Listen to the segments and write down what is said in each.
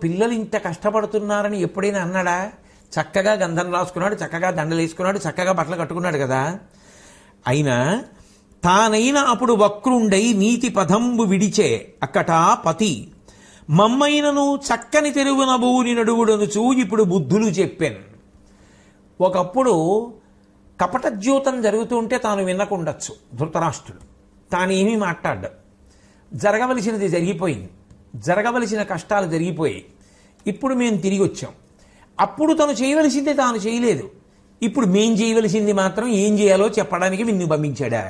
పిల్లలు ఇంత కష్టపడుతున్నారని ఎప్పుడైనా అన్నాడా? చక్కగా గంధం రాసుకున్నాడు, చక్కగా దండలు వేసుకున్నాడు, చక్కగా బట్టలు కట్టుకున్నాడు కదా. అయినా తానైనా అప్పుడు వక్రుండై నీతి పదంబు విడిచే అక్కటా పతి మమ్మైనను చక్కని తెరువున బూని నడువుడనుచూ ఇప్పుడు బుద్ధులు చెప్పాను. ఒకప్పుడు కపటద్యూతం జరుగుతుంటే తాను వినకుండొచ్చు ధృతరాష్ట్రుడు. తానేమీ మాట్లాడ్డాడు. జరగవలసినది జరిగిపోయింది, జరగవలసిన కష్టాలు జరిగిపోయాయి. ఇప్పుడు మేము తిరిగి వచ్చాం. అప్పుడు తను చేయవలసిందే తాను చేయలేదు. ఇప్పుడు మేం చేయవలసింది మాత్రం ఏం చేయాలో చెప్పడానికి నిన్ను పంపించాడా?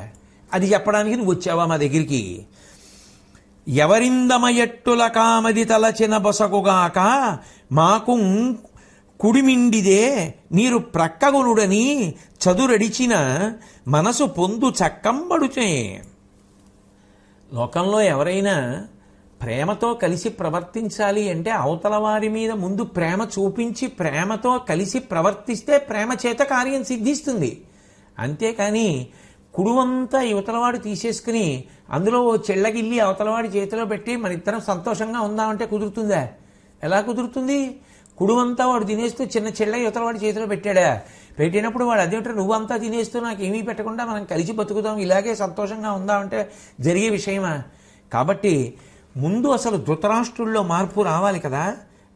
అది చెప్పడానికి నువ్వు వచ్చావా మా దగ్గరికి? ఎవరిందమయట్టుల కామది తలచిన బొసగుగాక మాకు కుడిమిండిదే నీరు ప్రక్కగునుడని చదురడిచిన మనసు పొందు చక్కంబడుచే. లోకంలో ఎవరైనా ప్రేమతో కలిసి ప్రవర్తించాలి అంటే అవతల వారి మీద ముందు ప్రేమ చూపించి ప్రేమతో కలిసి ప్రవర్తిస్తే ప్రేమ చేత కార్యం సిద్ధిస్తుంది. అంతేకాని కుడువంతా యువతలవాడు తీసేసుకుని అందులో ఓ చెళ్ళగిల్లి అవతలవాడి చేతిలో పెట్టి మన ఇద్దరం సంతోషంగా ఉందామంటే కుదురుతుందా? ఎలా కుదురుతుంది? కుడువంతా వాడు తినేస్తూ చిన్న చెళ్ళ యువతలవాడి చేతిలో పెట్టాడా? పెట్టినప్పుడు వాడు అదేంటో నువ్వంతా తినేస్తూ నాకేమీ పెట్టకుండా మనం కలిసి బతుకుదాం, ఇలాగే సంతోషంగా ఉందామంటే జరిగే విషయమా? కాబట్టి ముందు అసలు ధృతరాష్ట్రుల్లో మార్పు రావాలి కదా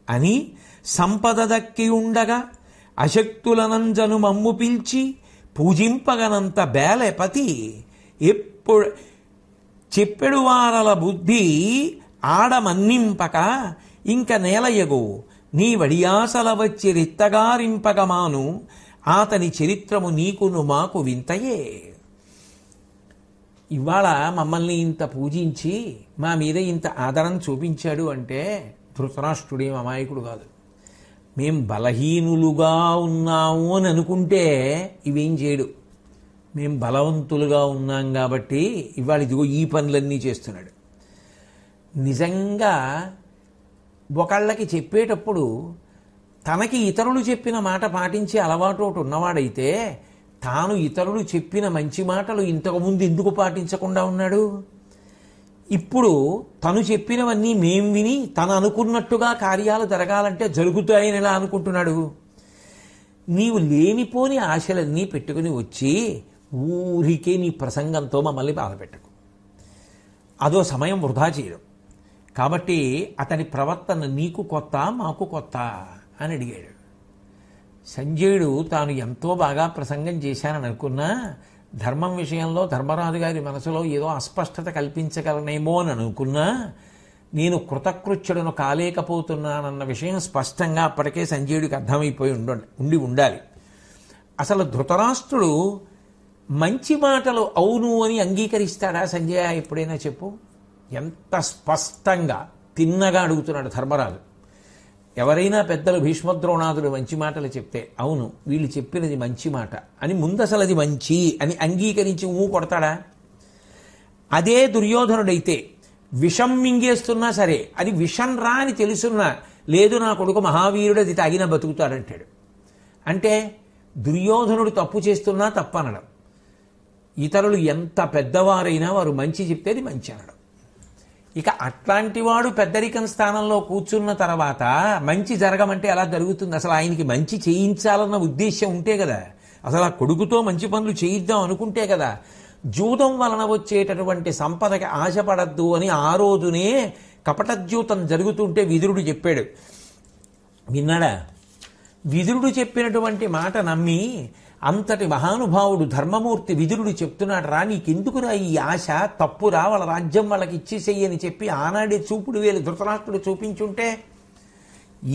అని సంపద దక్కి ఉండగా అశక్తులనంజను మమ్ము పిలిచి పూజింపగనంత బేలెపతి ఎప్పుడు చెప్పెడు వారల బుద్ధి ఆడమన్నింపక ఇంక నేలయగు నీ వడియాసల వచ్చి రిత్తగారింపగమాను ఆతని చరిత్రము నీకును మాకు వింతయే. ఇవాళ మమ్మల్ని ఇంత పూజించి మా మీద ఇంత ఆదరణ చూపించాడు అంటే ధృతరాష్ట్రుడేం అమాయకుడు కాదు. మేం బలహీనులుగా ఉన్నాము అని అనుకుంటే ఇవేం చేయడు. మేం బలవంతులుగా ఉన్నాం కాబట్టి ఇవాళ ఇదిగో ఈ పనులన్నీ చేస్తున్నాడు. నిజంగా ఒకళ్ళకి చెప్పేటప్పుడు తనకి ఇతరులు చెప్పిన మాట పాటించే అలవాటు ఒకటి ఉన్నవాడైతే తాను ఇతరులు చెప్పిన మంచి మాటలు ఇంతకుముందు ఎందుకు పాటించకుండా ఉన్నాడు? ఇప్పుడు తను చెప్పినవన్నీ మేం విని తను అనుకున్నట్టుగా కార్యాలు జరగాలంటే జరుగుతాయని ఎలా అనుకుంటున్నాడు? నీవు లేనిపోని ఆశలన్నీ పెట్టుకుని వచ్చి ఊరికే నీ ప్రసంగంతో మమ్మల్ని బాధపెట్టకు. అదో సమయం వృధా చేయడం. కాబట్టి అతని ప్రవర్తన నీకు కొత్త మాకు కొత్త అని అడిగాడు. సంజయుడు తాను ఎంతో బాగా ప్రసంగం చేశానని అనుకున్నా ధర్మం విషయంలో ధర్మరాజు గారి మనసులో ఏదో అస్పష్టత కల్పించగలనేమో అని అనుకున్నా నేను కృతకృత్యుడను కాలేకపోతున్నానన్న విషయం స్పష్టంగా అప్పటికే సంజయుడికి అర్థమైపోయి ఉండాలి. అసలు ధృతరాష్ట్రుడు మంచి మాటలు అవును అని అంగీకరిస్తాడా సంజయ? ఎప్పుడైనా చెప్పు. ఎంత స్పష్టంగా తిన్నగా అడుగుతున్నాడు ధర్మరాజు. ఎవరైనా పెద్దలు భీష్మద్రోణాదులు మంచి మాటలు చెప్తే అవును వీళ్ళు చెప్పినది మంచి మాట అని ముందు అసలు అది మంచి అని అంగీకరించి కొడతాడా? అదే దుర్యోధనుడైతే విషం మింగేస్తున్నా సరే అది విషం రా అని తెలుసున్నా లేదు నా కొడుకు మహావీరుడు అది తాగిన బతుకుతాడంటాడు. అంటే దుర్యోధనుడు తప్పు చేస్తున్నా తప్పనడం. ఇతరులు ఎంత పెద్దవారైనా వారు మంచి చెప్తే అది మంచి అనడం. ఇక అట్లాంటి వాడు పెద్దరికం స్థానంలో కూర్చున్న తర్వాత మంచి జరగమంటే ఎలా జరుగుతుంది? అసలు ఆయనకి మంచి చేయించాలన్న ఉద్దేశం ఉంటే కదా, అసలు ఆ కొడుకుతో మంచి పనులు చేయిద్దాం అనుకుంటే కదా. జూదం వలన వచ్చేటటువంటి సంపదకి ఆశపడద్దు అని ఆ రోజునే కపటద్యూతం జరుగుతుంటే విదురుడు చెప్పాడు. విన్నాడా? విదురుడు చెప్పినటువంటి మాట నమ్మి అంతటి మహానుభావుడు ధర్మమూర్తి విదురుడు చెప్తున్నాడు రా నీకెందుకురా ఈ ఆశ, తప్పురా వాళ్ళ రాజ్యం వాళ్ళకి ఇచ్చేసేయని చెప్పి ఆనాడే చూపుడు వేలు ధృతరాష్ట్రుడు చూపించుంటే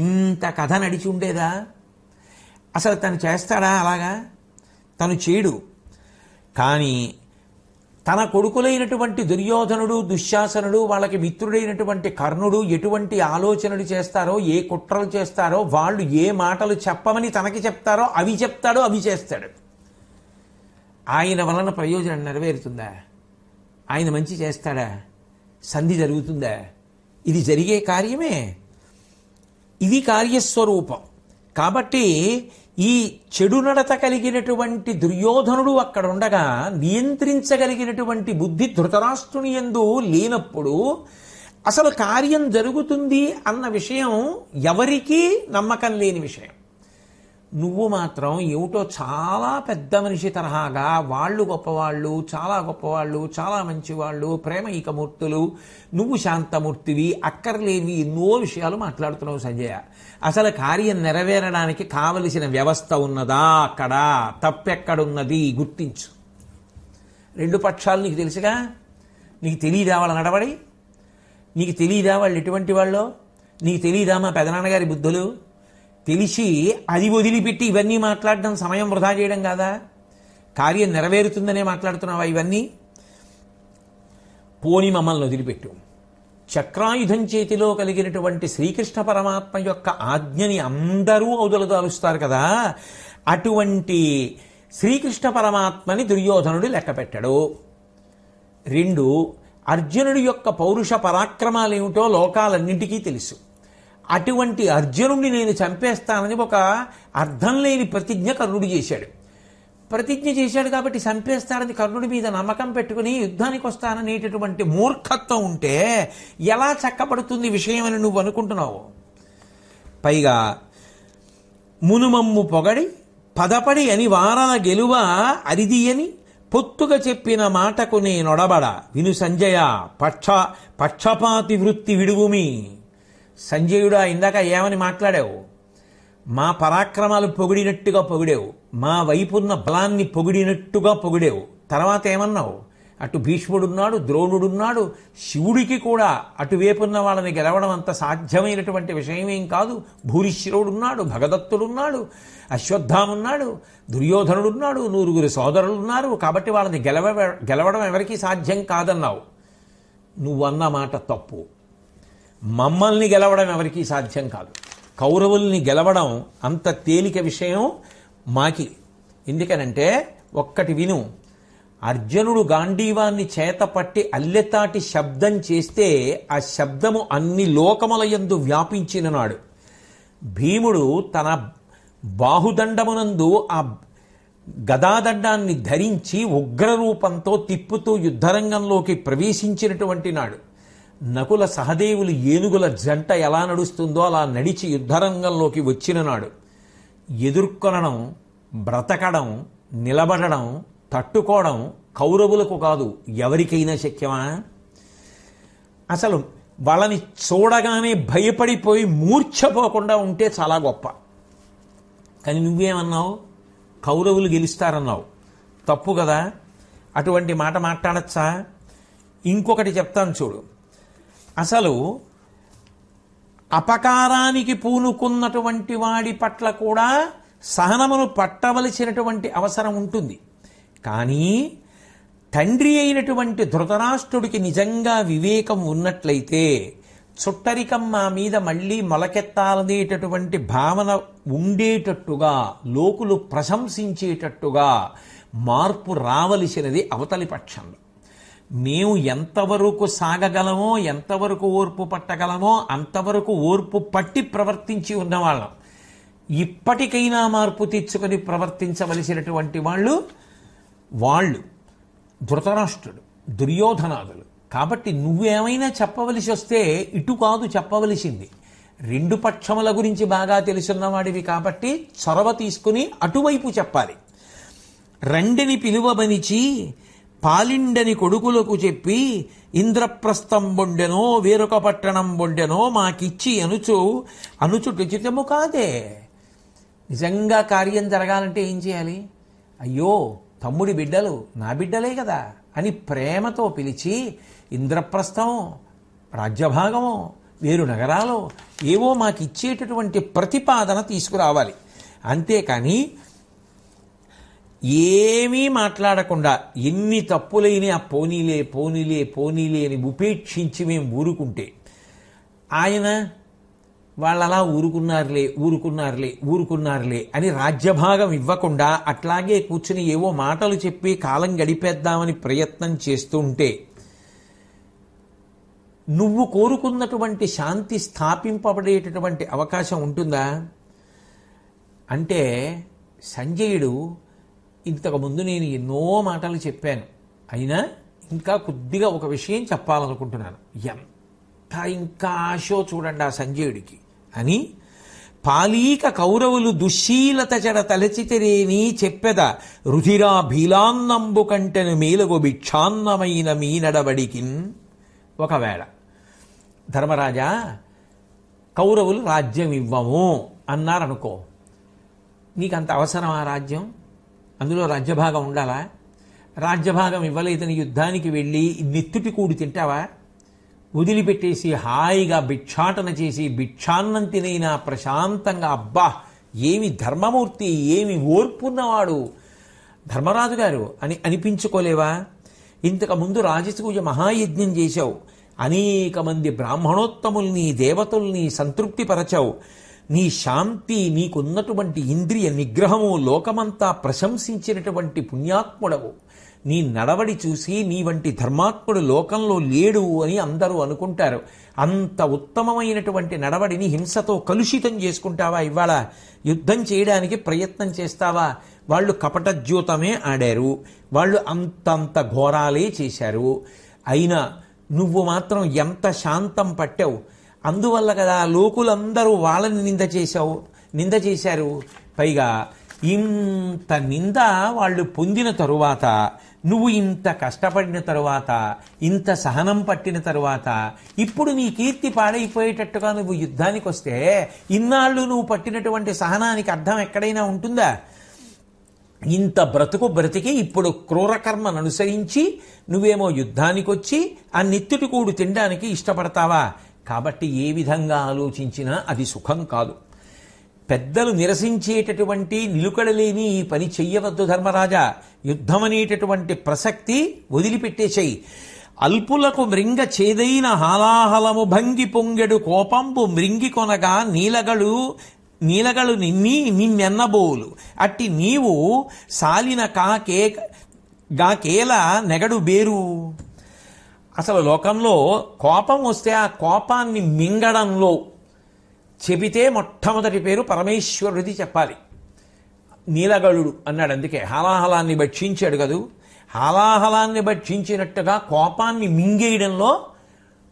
ఇంత కథ నడిచి ఉండేదా? అసలు తను చేస్తాడా అలాగా? తను చేయడు. కానీ తన కొడుకులైనటువంటి దుర్యోధనుడు దుశ్శాసనుడు వాళ్ళకి మిత్రుడైనటువంటి కర్ణుడు ఎటువంటి ఆలోచనలు చేస్తారో ఏ కుట్రలు చేస్తారో వాళ్ళు ఏ మాటలు చెప్పమని తనకి చెప్తారో అవి చెప్తాడో అవి చేస్తాడు. ఆయన వలన ప్రయోజనం నెరవేరుతుందా? ఆయన మంచి చేస్తాడా? సంధి జరుగుతుందా? ఇది జరిగే కార్యమే. ఇది కార్యస్వరూపం. కాబట్టి ఈ చెడు నడత కలిగినటువంటి దుర్యోధనుడు అక్కడ ఉండగా నియంత్రించగలిగినటువంటి బుద్ధి ధృతరాష్ట్రుని యందు లేనప్పుడు అసలు కార్యం జరుగుతుంది అన్న విషయం ఎవరికీ నమ్మకం లేని విషయం. నువ్వు మాత్రం ఏమిటో చాలా పెద్ద మనిషి తరహాగా వాళ్ళు గొప్పవాళ్ళు, చాలా గొప్పవాళ్ళు, చాలా మంచివాళ్ళు, ప్రేమైకమూర్తులు, నువ్వు శాంతమూర్తివి, అక్కర్లేనివి ఎన్నో విషయాలు మాట్లాడుతున్నావు సంజయ. అసలు కార్యం నెరవేరడానికి కావలసిన వ్యవస్థ ఉన్నదా? అక్కడ తప్పెక్కడున్నది గుర్తించు. రెండు పక్షాలు నీకు తెలుసుగా. నీకు తెలియదా వాళ్ళ నడవడి? నీకు తెలియదా వాళ్ళు ఎటువంటి వాళ్ళో? నీకు తెలియదా మా పెదనాన్నగారి బుద్ధులు? తెలిసి అది వదిలిపెట్టి ఇవన్నీ మాట్లాడడం సమయం వృధా చేయడం కాదా? కార్యం నెరవేరుతుందనే మాట్లాడుతున్నావా ఇవన్నీ? పోని మమ్మల్ని వదిలిపెట్టు. చక్రాయుధం చేతిలో కలిగినటువంటి శ్రీకృష్ణ పరమాత్మ యొక్క ఆజ్ఞని అందరూ ఔదలదాలుస్తారు కదా, అటువంటి శ్రీకృష్ణ పరమాత్మని దుర్యోధనుడు లెక్కపెట్టాడు. రెండు, అర్జునుడి యొక్క పౌరుష పరాక్రమాలేమిటో లోకాలన్నింటికీ తెలుసు. అటువంటి అర్జునుడిని నేను చంపేస్తానని ఒక అర్థం లేని ప్రతిజ్ఞ కర్ణుడు చేశాడు. ప్రతిజ్ఞ చేశాడు కాబట్టి చంపేస్తాడని కర్ణుడి మీద నమ్మకం పెట్టుకుని యుద్ధానికి వస్తాననేటటువంటి మూర్ఖత్వం ఉంటే ఎలా చక్కబడుతుంది విషయం అని నువ్వు అనుకుంటున్నావు? పైగా మునుమమ్ము పొగడి పదపడి అని వారల గెలువ అరిది అని పొత్తుగా చెప్పిన మాటకు నేనొడబడ విను సంజయ పక్షపాతి వృత్తి విడువుమి. సంజయుడా, ఇందాక ఏమని మాట్లాడావు? మా పరాక్రమాలు పొగిడినట్టుగా పొగిడావు, మా వైపున్న బలాన్ని పొగిడినట్టుగా పొగిడావు. తర్వాత ఏమన్నావు? అటు భీష్ముడున్నాడు, ద్రోణుడున్నాడు, శివుడికి కూడా అటువైపున్న వాళ్ళని గెలవడం అంత సాధ్యమైనటువంటి విషయమేం కాదు. భూరిశ్వరుడున్నాడు, భగదత్తుడున్నాడు, అశ్వత్థామున్నాడు, దుర్యోధనుడున్నాడు, 9 సోదరులున్నారు. కాబట్టి వాళ్ళని గెలవడం ఎవరికీ సాధ్యం కాదన్నావు. నువ్వన్న మాట తప్పు. మమ్మల్ని గెలవడం ఎవరికీ సాధ్యం కాదు. కౌరవుల్ని గెలవడం అంత తేలిక విషయం మాకి. ఎందుకనంటే ఒక్కటి విను. అర్జునుడు గాంధీవాన్ని చేతపట్టి అల్లెతాటి శబ్దం చేస్తే ఆ శబ్దము అన్ని లోకముల యందు వ్యాపించిన నాడు, భీముడు తన బాహుదండమునందు ఆ గదాదండాన్ని ధరించి ఉగ్రరూపంతో తిప్పుతూ యుద్ధరంగంలోకి ప్రవేశించినటువంటి నాడు, నకుల సహదేవులు ఏనుగుల జంట ఎలా నడుస్తుందో అలా నడిచి యుద్ధరంగంలోకి వచ్చిన నాడు, ఎదుర్కొనడం, బ్రతకడం, నిలబడడం, తట్టుకోవడం కౌరవులకు కాదు ఎవరికైనా శక్యమా? అసలు వాళ్ళని చూడగానే భయపడిపోయి మూర్ఛపోకుండా ఉంటే చాలా గొప్ప. కానీ నువ్వేమన్నావు? కౌరవులు గెలుస్తారన్నావు. తప్పు కదా. అటువంటి మాట మాట్లాడచ్చా? ఇంకొకటి చెప్తాను చూడు. అసలు అపకారానికి పూనుకున్నటువంటి వాడి పట్ల కూడా సహనమును పట్టవలసినటువంటి అవసరం ఉంటుంది. కానీ తండ్రి అయినటువంటి ధృతరాష్ట్రుడికి నిజంగా వివేకం ఉన్నట్లయితే చుట్టరికం మా మీద మళ్ళీ మొలకెత్తాలనేటటువంటి భావన ఉండేటట్టుగా, లోకులు ప్రశంసించేటట్టుగా మార్పు రావలసినది అవతలి పక్షంలో. మేము ఎంతవరకు సాగగలమో, ఎంతవరకు ఓర్పు పట్టగలమో అంతవరకు ఓర్పు పట్టి ప్రవర్తించి ఉన్నవాళ్ళం. ఇప్పటికైనా మార్పు తెచ్చుకొని ప్రవర్తించవలసినటువంటి వాళ్ళు ధృతరాష్ట్రుడు, దుర్యోధనాదులు. కాబట్టి నువ్వేమైనా చెప్పవలసి వస్తే ఇటు కాదు చెప్పవలసింది. రెండు పక్షముల గురించి బాగా తెలుసున్నవాడివి కాబట్టి చొరవ తీసుకుని అటువైపు చెప్పాలి. రెండిని పిలువబనిచి పాలిండని కొడుకులకు చెప్పి ఇంద్రప్రస్థం బొండెనో వేరొక పట్టణం బొండెనో మాకిచ్చి అనుచుటిచితము కాదే. నిజంగా కార్యం జరగాలంటే ఏం చేయాలి? అయ్యో తమ్ముడి బిడ్డలు నా బిడ్డలే కదా అని ప్రేమతో పిలిచి ఇంద్రప్రస్థం, రాజ్యభాగమో, వేరు నగరాలో ఏవో మాకిచ్చేటటువంటి ప్రతిపాదన తీసుకురావాలి. అంతేకాని ఏమీ మాట్లాడకుండా ఎన్ని తప్పులైనా పోనీలే పోనీలే పోనీలే అని ఉపేక్షించి మేము ఊరుకుంటే, ఆయన వాళ్ళలా ఊరుకున్నారులే అని రాజ్యభాగం ఇవ్వకుండా అట్లాగే కూర్చుని ఏవో మాటలు చెప్పి కాలం గడిపేద్దామని ప్రయత్నం చేస్తుంటే నువ్వు కోరుకున్నటువంటి శాంతి స్థాపింపబడేటటువంటి అవకాశం ఉంటుందా? అంటే సంజయుడు ఇంతకుముందు నేను ఎన్నో మాటలు చెప్పాను, అయినా ఇంకా కొద్దిగా ఒక విషయం చెప్పాలనుకుంటున్నాను. ఎంత ఇంకా ఆశో చూడండి ఆ సంజయుడికి అని, పాలీక కౌరవులు దుశ్శీలత చెడ తలచితిరేని చెప్పెద రుధిరా భీలాన్నంబు కంటెను మేలగు భిక్షాన్నమైన మీ నడవడికిన్. ఒకవేళ ధర్మరాజా కౌరవులు రాజ్యం ఇవ్వము అన్నారనుకో, నీకంత అవసరం ఆ రాజ్యం? అందులో రాజ్యభాగం ఉండాలా? రాజ్యభాగం ఇవ్వలేదని యుద్ధానికి వెళ్ళి నెత్తుటి కూడి తింటావా? వదిలిపెట్టేసి హాయిగా భిక్షాటన చేసి భిక్షాన్నం తినైనా ప్రశాంతంగా, అబ్బా ఏమి ధర్మమూర్తి, ఏమి ఓర్పున్నవాడు ధర్మరాజు గారు అని అనిపించుకోలేవా? ఇంతకు ముందు రాజసూయ మహాయజ్ఞం చేశావు, అనేక మంది బ్రాహ్మణోత్తముల్ని దేవతల్ని సంతృప్తిపరచావు, నీ శాంతి, నీకున్నటువంటి ఇంద్రియ నిగ్రహము లోకమంతా ప్రశంసించినటువంటి పుణ్యాత్ముడవు. నీ నడవడి చూసి నీ వంటి ధర్మాత్ముడు లోకంలో లేడు అని అందరూ అనుకుంటారు. అంత ఉత్తమమైనటువంటి నడవడిని హింసతో కలుషితం చేసుకుంటావా? ఇవాళ యుద్ధం చేయడానికి ప్రయత్నం చేస్తావా? వాళ్ళు కపటద్యూతమే ఆడారు, వాళ్ళు అంతంత ఘోరాలే చేశారు. అయినా నువ్వు మాత్రం ఎంత శాంతం పట్టావు. అందువల్ల కదా లోకులందరూ వాళ్ళని నింద చేశారు. పైగా ఇంత నింద వాళ్ళు పొందిన తరువాత, నువ్వు ఇంత కష్టపడిన తరువాత, ఇంత సహనం పట్టిన తరువాత, ఇప్పుడు నీ కీర్తి పాడైపోయేటట్టుగా నువ్వు యుద్ధానికి వస్తే, ఇన్నాళ్ళు నువ్వు పట్టినటువంటి సహనానికి అర్థం ఎక్కడైనా ఉంటుందా? ఇంత బ్రతికి ఇప్పుడు క్రూరకర్మను అనుసరించి నువ్వేమో యుద్ధానికి వచ్చి ఆ నెత్తుటి కూడు తినడానికి ఇష్టపడతావా? కాబట్టి ఏ విధంగా ఆలోచించినా అది సుఖం కాదు. పెద్దలు నిరసించేటటువంటి నిలుకడలేని ఈ పని చెయ్యవద్దు ధర్మరాజా. యుద్ధం అనేటటువంటి ప్రసక్తి వదిలిపెట్టేసేయి. అల్పులకు మృంగ చేదైన హాలాహలము భంగి పొంగెడు కోపంబు మృంగి కొనగా నీలగలు నిన్నెన్నబోలు అట్టి నీవు సాలిన గాకేల నెగడు బేరు. అసలు లోకంలో కోపం వస్తే ఆ కోపాన్ని మింగడంలో చెబితే మొట్టమొదటి పేరు పరమేశ్వరుడిది చెప్పాలి. నీలగళుడు అన్నాడు, అందుకే హాలాహలాన్ని భక్షించాడు కదూ. హాలాహలాన్ని భక్షించినట్టుగా కోపాన్ని మింగేయడంలో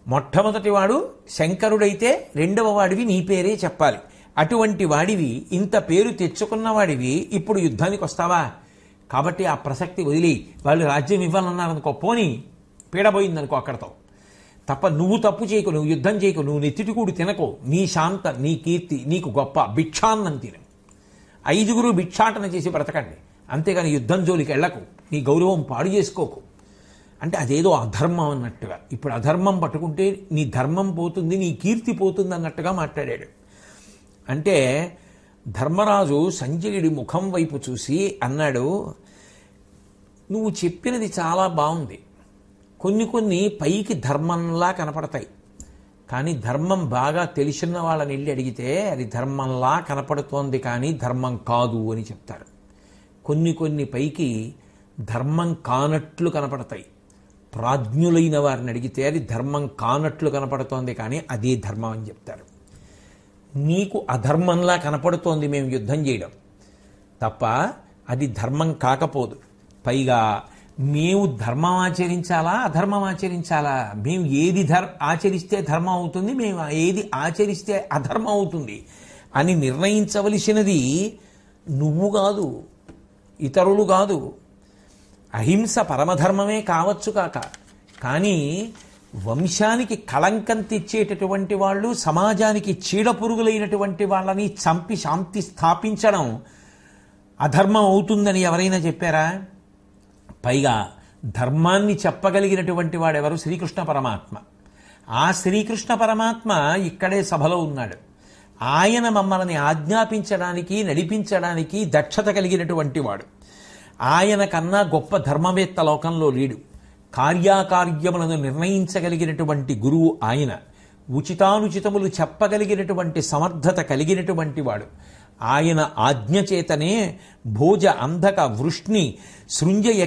మొట్టమొదటి వాడు శంకరుడైతే రెండవ వాడివి నీ పేరే చెప్పాలి. అటువంటి వాడివి, ఇంత పేరు తెచ్చుకున్న వాడివి ఇప్పుడు యుద్ధానికి వస్తావా? కాబట్టి ఆ ప్రసక్తి వదిలి, వాళ్ళు రాజ్యం ఇవ్వాలన్నారనుకో, పోనీ పీడబోయిందనుకో అక్కడతో. తప్ప నువ్వు తప్పు చేయకు, నువ్వు యుద్ధం చేయకు, నువ్వు నెత్తిటి కూడి తినకు. నీ శాంత, నీ కీర్తి నీకు గొప్ప. భిక్షాన్నం తిను, 5 భిక్షాటన చేసి బ్రతకండి, అంతేగాని యుద్ధం జోలికి వెళ్ళకు, నీ గౌరవం పాడు చేసుకోకు. అంటే అదేదో అధర్మం అన్నట్టుగా. ఇప్పుడు అధర్మం పట్టుకుంటే నీ ధర్మం పోతుంది, నీ కీర్తి పోతుంది అన్నట్టుగా మాట్లాడాడు. అంటే ధర్మరాజు సంజయుడి ముఖం వైపు చూసి అన్నాడు, నువ్వు చెప్పినది చాలా బాగుంది. కొన్ని పైకి ధర్మంలా కనపడతాయి, కానీ ధర్మం బాగా తెలిసిన వాళ్ళని వెళ్ళి అడిగితే అది ధర్మంలా కనపడుతోంది కానీ ధర్మం కాదు అని చెప్తారు. కొన్ని పైకి ధర్మం కానట్లు కనపడతాయి. ప్రాజ్ఞులైన వారిని అడిగితే అది ధర్మం కానట్లు కనపడుతోంది కానీ అదే ధర్మం అని చెప్తారు. నీకు అధర్మంలా కనపడుతోంది మేము యుద్ధం చేయడం తప్ప, అది ధర్మం కాకపోదు. పైగా మేము ధర్మం ఆచరించాలా అధర్మం ఆచరించాలా? మేము ఏది ఆచరిస్తే ధర్మం అవుతుంది, మేము ఏది ఆచరిస్తే అధర్మం అవుతుంది అని నిర్ణయించవలసినది నువ్వు కాదు, ఇతరులు కాదు. అహింస పరమధర్మమే కావచ్చు కాక, కానీ వంశానికి కళంకం తెచ్చేటటువంటి వాళ్ళు, సమాజానికి చీడపురుగులైనటువంటి వాళ్ళని చంపి శాంతి స్థాపించడం అధర్మం అవుతుందని ఎవరైనా చెప్పారా? పైగా ధర్మాన్ని చెప్పగలిగినటువంటి వాడెవరు? శ్రీకృష్ణ పరమాత్మ. ఆ శ్రీకృష్ణ పరమాత్మ ఇక్కడే సభలో ఉన్నాడు. ఆయన మమ్మల్ని ఆజ్ఞాపించడానికి, నడిపించడానికి దక్షత కలిగినటువంటి వాడు. ఆయన కన్నా గొప్ప ధర్మవేత్త లోకంలో లేడు. కార్యాకార్యములను నిర్ణయించగలిగినటువంటి గురువు ఆయన. ఉచితానుచితములు చెప్పగలిగినటువంటి సమర్థత కలిగినటువంటి వాడు. ఆయన ఆజ్ఞచేతనే భోజ, అంధక, వృష్ణి, సృంజయ,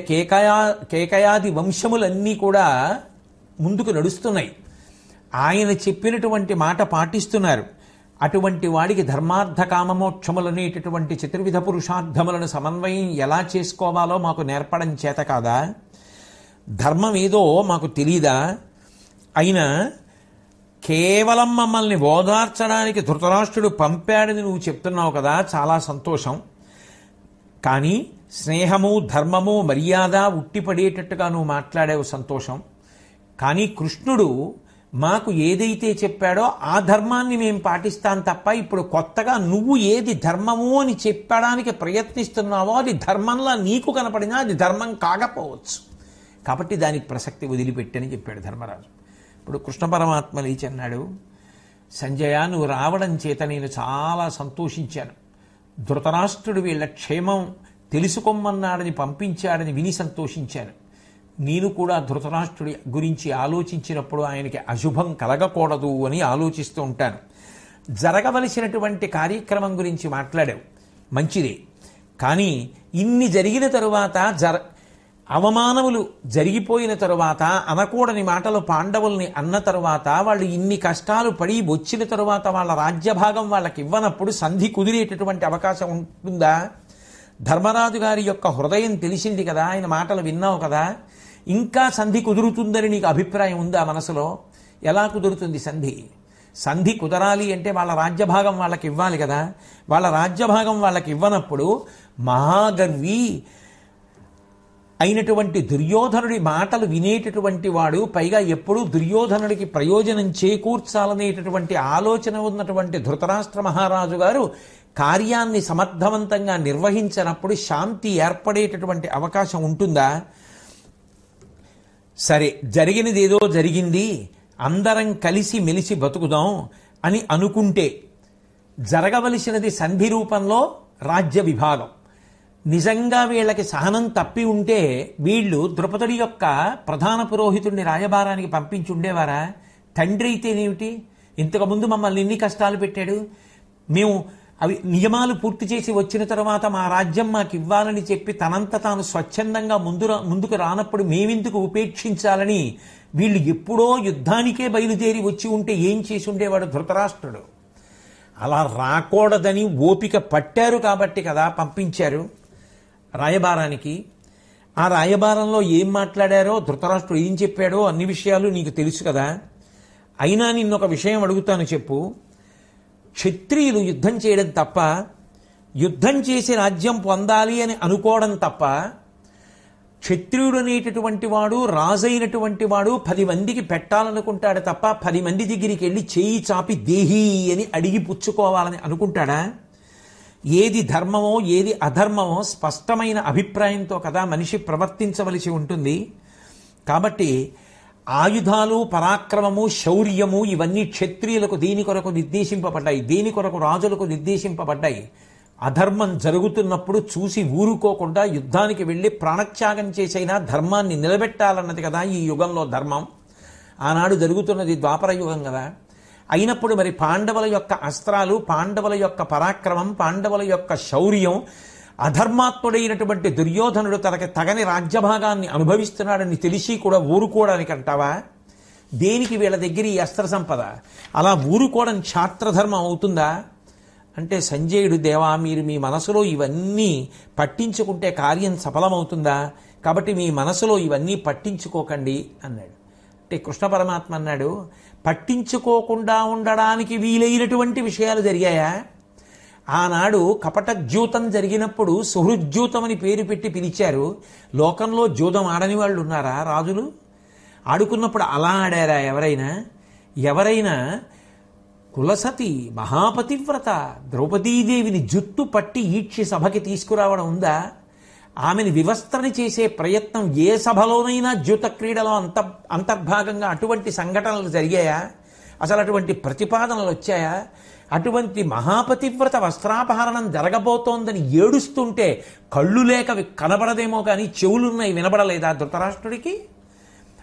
కేకయాది వంశములన్నీ కూడా ముందుకు నడుస్తున్నాయి. ఆయన చెప్పినటువంటి మాట పాటిస్తున్నారు. అటువంటి వాడికి ధర్మార్థ కామమోక్షములనేటటువంటి చతుర్విధ పురుషార్థములను సమన్వయం ఎలా చేసుకోవాలో మాకు నేర్పడం చేత కాదా? ధర్మం ఏదో మాకు తెలీదా? అయినా కేవలం మమ్మల్ని ఓదార్చడానికి ధృతరాష్ట్రుడు పంపాడని నువ్వు చెప్తున్నావు కదా, చాలా సంతోషం. కానీ స్నేహము, ధర్మము, మర్యాద ఉట్టిపడేటట్టుగా నువ్వు మాట్లాడావు, సంతోషం. కానీ కృష్ణుడు మాకు ఏదైతే చెప్పాడో ఆ ధర్మాన్ని మేము పాటిస్తాం తప్ప ఇప్పుడు కొత్తగా నువ్వు ఏది ధర్మము అని చెప్పడానికి ప్రయత్నిస్తున్నావో అది ధర్మంలా నీకు కనపడినా అది ధర్మం కాకపోవచ్చు. కాబట్టి దానికి ప్రసక్తి వదిలిపెట్టని చెప్పాడు ధర్మరాజు. ఇప్పుడు కృష్ణ పరమాత్మ లేచి అన్నాడు, సంజయ, నువ్వు రావడం చేత నేను చాలా సంతోషించాను. ధృతరాష్ట్రుడు వీళ్ళ క్షేమం తెలుసుకోమన్నాడని పంపించాడని విని సంతోషించాను. నేను కూడా ధృతరాష్ట్రుడి గురించి ఆలోచించినప్పుడు ఆయనకి అశుభం కలగకూడదు అని ఆలోచిస్తూ ఉంటాను. జరగవలసినటువంటి కార్యక్రమం గురించి మాట్లాడావు, మంచిదే. కానీ ఇన్ని జరిగిన తరువాత అవమానములు జరిగిపోయిన తరువాత, అనకూడని మాటలు పాండవుల్ని అన్న తరువాత, వాళ్ళు ఇన్ని కష్టాలు పడి వచ్చిన తరువాత వాళ్ళ రాజ్యభాగం వాళ్ళకి ఇవ్వనప్పుడు సంధి కుదిరేటటువంటి అవకాశం ఉంటుందా? ధర్మరాజు గారి యొక్క హృదయం తెలిసింది కదా, ఆయన మాటలు విన్నావు కదా, ఇంకా సంధి కుదురుతుందని నీకు అభిప్రాయం ఉందా మనసులో? ఎలా కుదురుతుంది సంధి? సంధి కుదరాలి అంటే వాళ్ళ రాజ్యభాగం వాళ్ళకి ఇవ్వాలి కదా. వాళ్ళ రాజ్యభాగం వాళ్ళకి ఇవ్వనప్పుడు మహాగర్వి అయినటువంటి దుర్యోధనుడి మాటలు వినేటటువంటి వాడు, పైగా ఎప్పుడూ దుర్యోధనుడికి ప్రయోజనం చేకూర్చాలనేటటువంటి ఆలోచన ఉన్నటువంటి ధృతరాష్ట్ర మహారాజు గారు కార్యాన్ని సమర్థవంతంగా నిర్వహించినప్పుడు శాంతి ఏర్పడేటటువంటి అవకాశం ఉంటుందా? సరే, జరిగినది ఏదో జరిగింది, అందరం కలిసి మెలిసి బతుకుదాం అని అనుకుంటే జరగవలసినది సంధి రూపంలో రాజ్య విభాగం. నిజంగా వీళ్ళకి సహనం తప్పి ఉంటే వీళ్ళు ద్రుపదుడి యొక్క ప్రధాన పురోహితుడిని రాయబారానికి పంపించి ఉండేవారా? తండ్రి అయితేనేమిటి, ఇంతకుముందు మమ్మల్ని ఎన్ని కష్టాలు పెట్టాడు, మేము అవి నియమాలు పూర్తి చేసి వచ్చిన తర్వాత మా రాజ్యం మాకు ఇవ్వాలని చెప్పి తనంత తాను స్వచ్ఛందంగా ముందుకు రానప్పుడు మేమెందుకు ఉపేక్షించాలని వీళ్ళు ఎప్పుడో యుద్ధానికే బయలుదేరి వచ్చి ఉంటే ఏం చేసి ఉండేవాడు ధృతరాష్ట్రుడు? అలా రాకూడదని ఓపిక పట్టారు కాబట్టి కదా పంపించారు రాయబారానికి. ఆ రాయబారంలో ఏం మాట్లాడారో, ధృతరాష్ట్రుడు ఏం చెప్పాడో అన్ని విషయాలు నీకు తెలుసు కదా. అయినా నిన్నొక విషయం అడుగుతాను, చెప్పు. క్షత్రియులు యుద్ధం చేయడం తప్ప, యుద్ధం చేసి రాజ్యం పొందాలి అని అనుకోవడం తప్ప, క్షత్రియుడు అనేటటువంటి వాడు, రాజైనటువంటి వాడు 10 మందికి పెట్టాలనుకుంటాడు తప్ప 10 మంది దగ్గరికి వెళ్ళి చేయి చాపి దేహి అని అడిగి పుచ్చుకోవాలని అనుకుంటాడా? ఏది ధర్మమో ఏది అధర్మమో స్పష్టమైన అభిప్రాయంతో కదా మనిషి ప్రవర్తించవలసి ఉంటుంది. కాబట్టి ఆయుధాలు, పరాక్రమము, శౌర్యము ఇవన్నీ క్షత్రియులకు దేని కొరకు నిర్దేశింపబడ్డాయి, దేని కొరకు రాజులకు నిర్దేశింపబడ్డాయి. అధర్మం జరుగుతున్నప్పుడు చూసి ఊరుకోకుండా యుద్ధానికి వెళ్ళి ప్రాణత్యాగం చేసైనా ధర్మాన్ని నిలబెట్టాలన్నది కదా ఈ యుగంలో ధర్మం. ఆనాడు జరుగుతున్నది ద్వాపర యుగం కదా. అయినప్పుడు మరి పాండవుల యొక్క అస్త్రాలు, పాండవుల యొక్క పరాక్రమం, పాండవుల యొక్క శౌర్యం, అధర్మాత్ముడైనటువంటి దుర్యోధనుడు తనకి తగని రాజ్యభాగాన్ని అనుభవిస్తున్నాడని తెలిసి కూడా ఊరుకోవడానికి అంటావా? దేనికి వీళ్ళ దగ్గర ఈ అస్త్ర సంపద? అలా ఊరుకోవడం క్షాత్రధర్మం అవుతుందా? అంటే సంజయుడు, దేవా, మీరు మీ మనసులో ఇవన్నీ పట్టించుకుంటే కార్యం సఫలమవుతుందా? కాబట్టి మీ మనసులో ఇవన్నీ పట్టించుకోకండి అన్నాడు. అంటే కృష్ణ పరమాత్మ అన్నాడు, పట్టించుకోకుండా ఉండడానికి వీలైనటువంటి విషయాలు జరిగాయా? ఆనాడు కపటజ్యూతం జరిగినప్పుడు సుహృజ్యూతం అని పేరు పెట్టి పిలిచారు. లోకంలో జూదం ఆడని వాళ్ళు ఉన్నారా? రాజులు ఆడుకున్నప్పుడు అలా ఆడారా ఎవరైనా? కులసతి మహాపతివ్రత ద్రౌపదీదేవిని జుట్టు పట్టి ఈడ్చి సభకి తీసుకురావడం ఉందా? ఆమెను వివస్త్రని చేసే ప్రయత్నం ఏ సభలోనైనా జ్యూత క్రీడలో అంతర్భాగంగా అటువంటి సంఘటనలు జరిగాయా? అసలు అటువంటి ప్రతిపాదనలు వచ్చాయా? అటువంటి మహాపతివ్రత వస్త్రాపహరణం జరగబోతోందని ఏడుస్తుంటే కళ్ళు లేక కనబడదేమో కానీ చెవులున్నాయి, వినబడలేదా ధృతరాష్ట్రుడికి?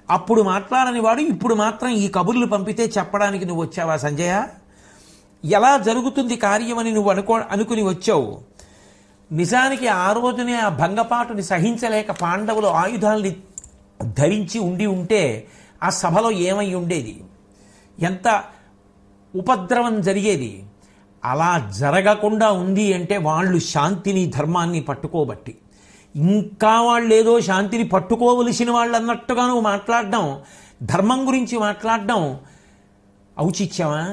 అప్పుడు మాట్లాడని వాడు ఇప్పుడు మాత్రం ఈ కబుర్లు పంపితే చెప్పడానికి నువ్వు వచ్చావా సంజయ? ఎలా జరుగుతుంది కార్యమని నువ్వు అనుకుని వచ్చావు. నిజానికి ఆ రోజునే ఆ భంగపాటుని సహించలేక పాండవులు ఆయుధాలని ధరించి ఉంటే ఆ సభలో ఏమై ఉండేది? ఎంత ఉపద్రవం జరిగేది? అలా జరగకుండా ఉంది అంటే వాళ్ళు శాంతిని, ధర్మాన్ని పట్టుకోబట్టి. ఇంకా వాళ్ళు ఏదో శాంతిని పట్టుకోవలసిన వాళ్ళు అన్నట్టుగా నువ్వు మాట్లాడడం, ధర్మం గురించి మాట్లాడడం ఔచిత్యమా?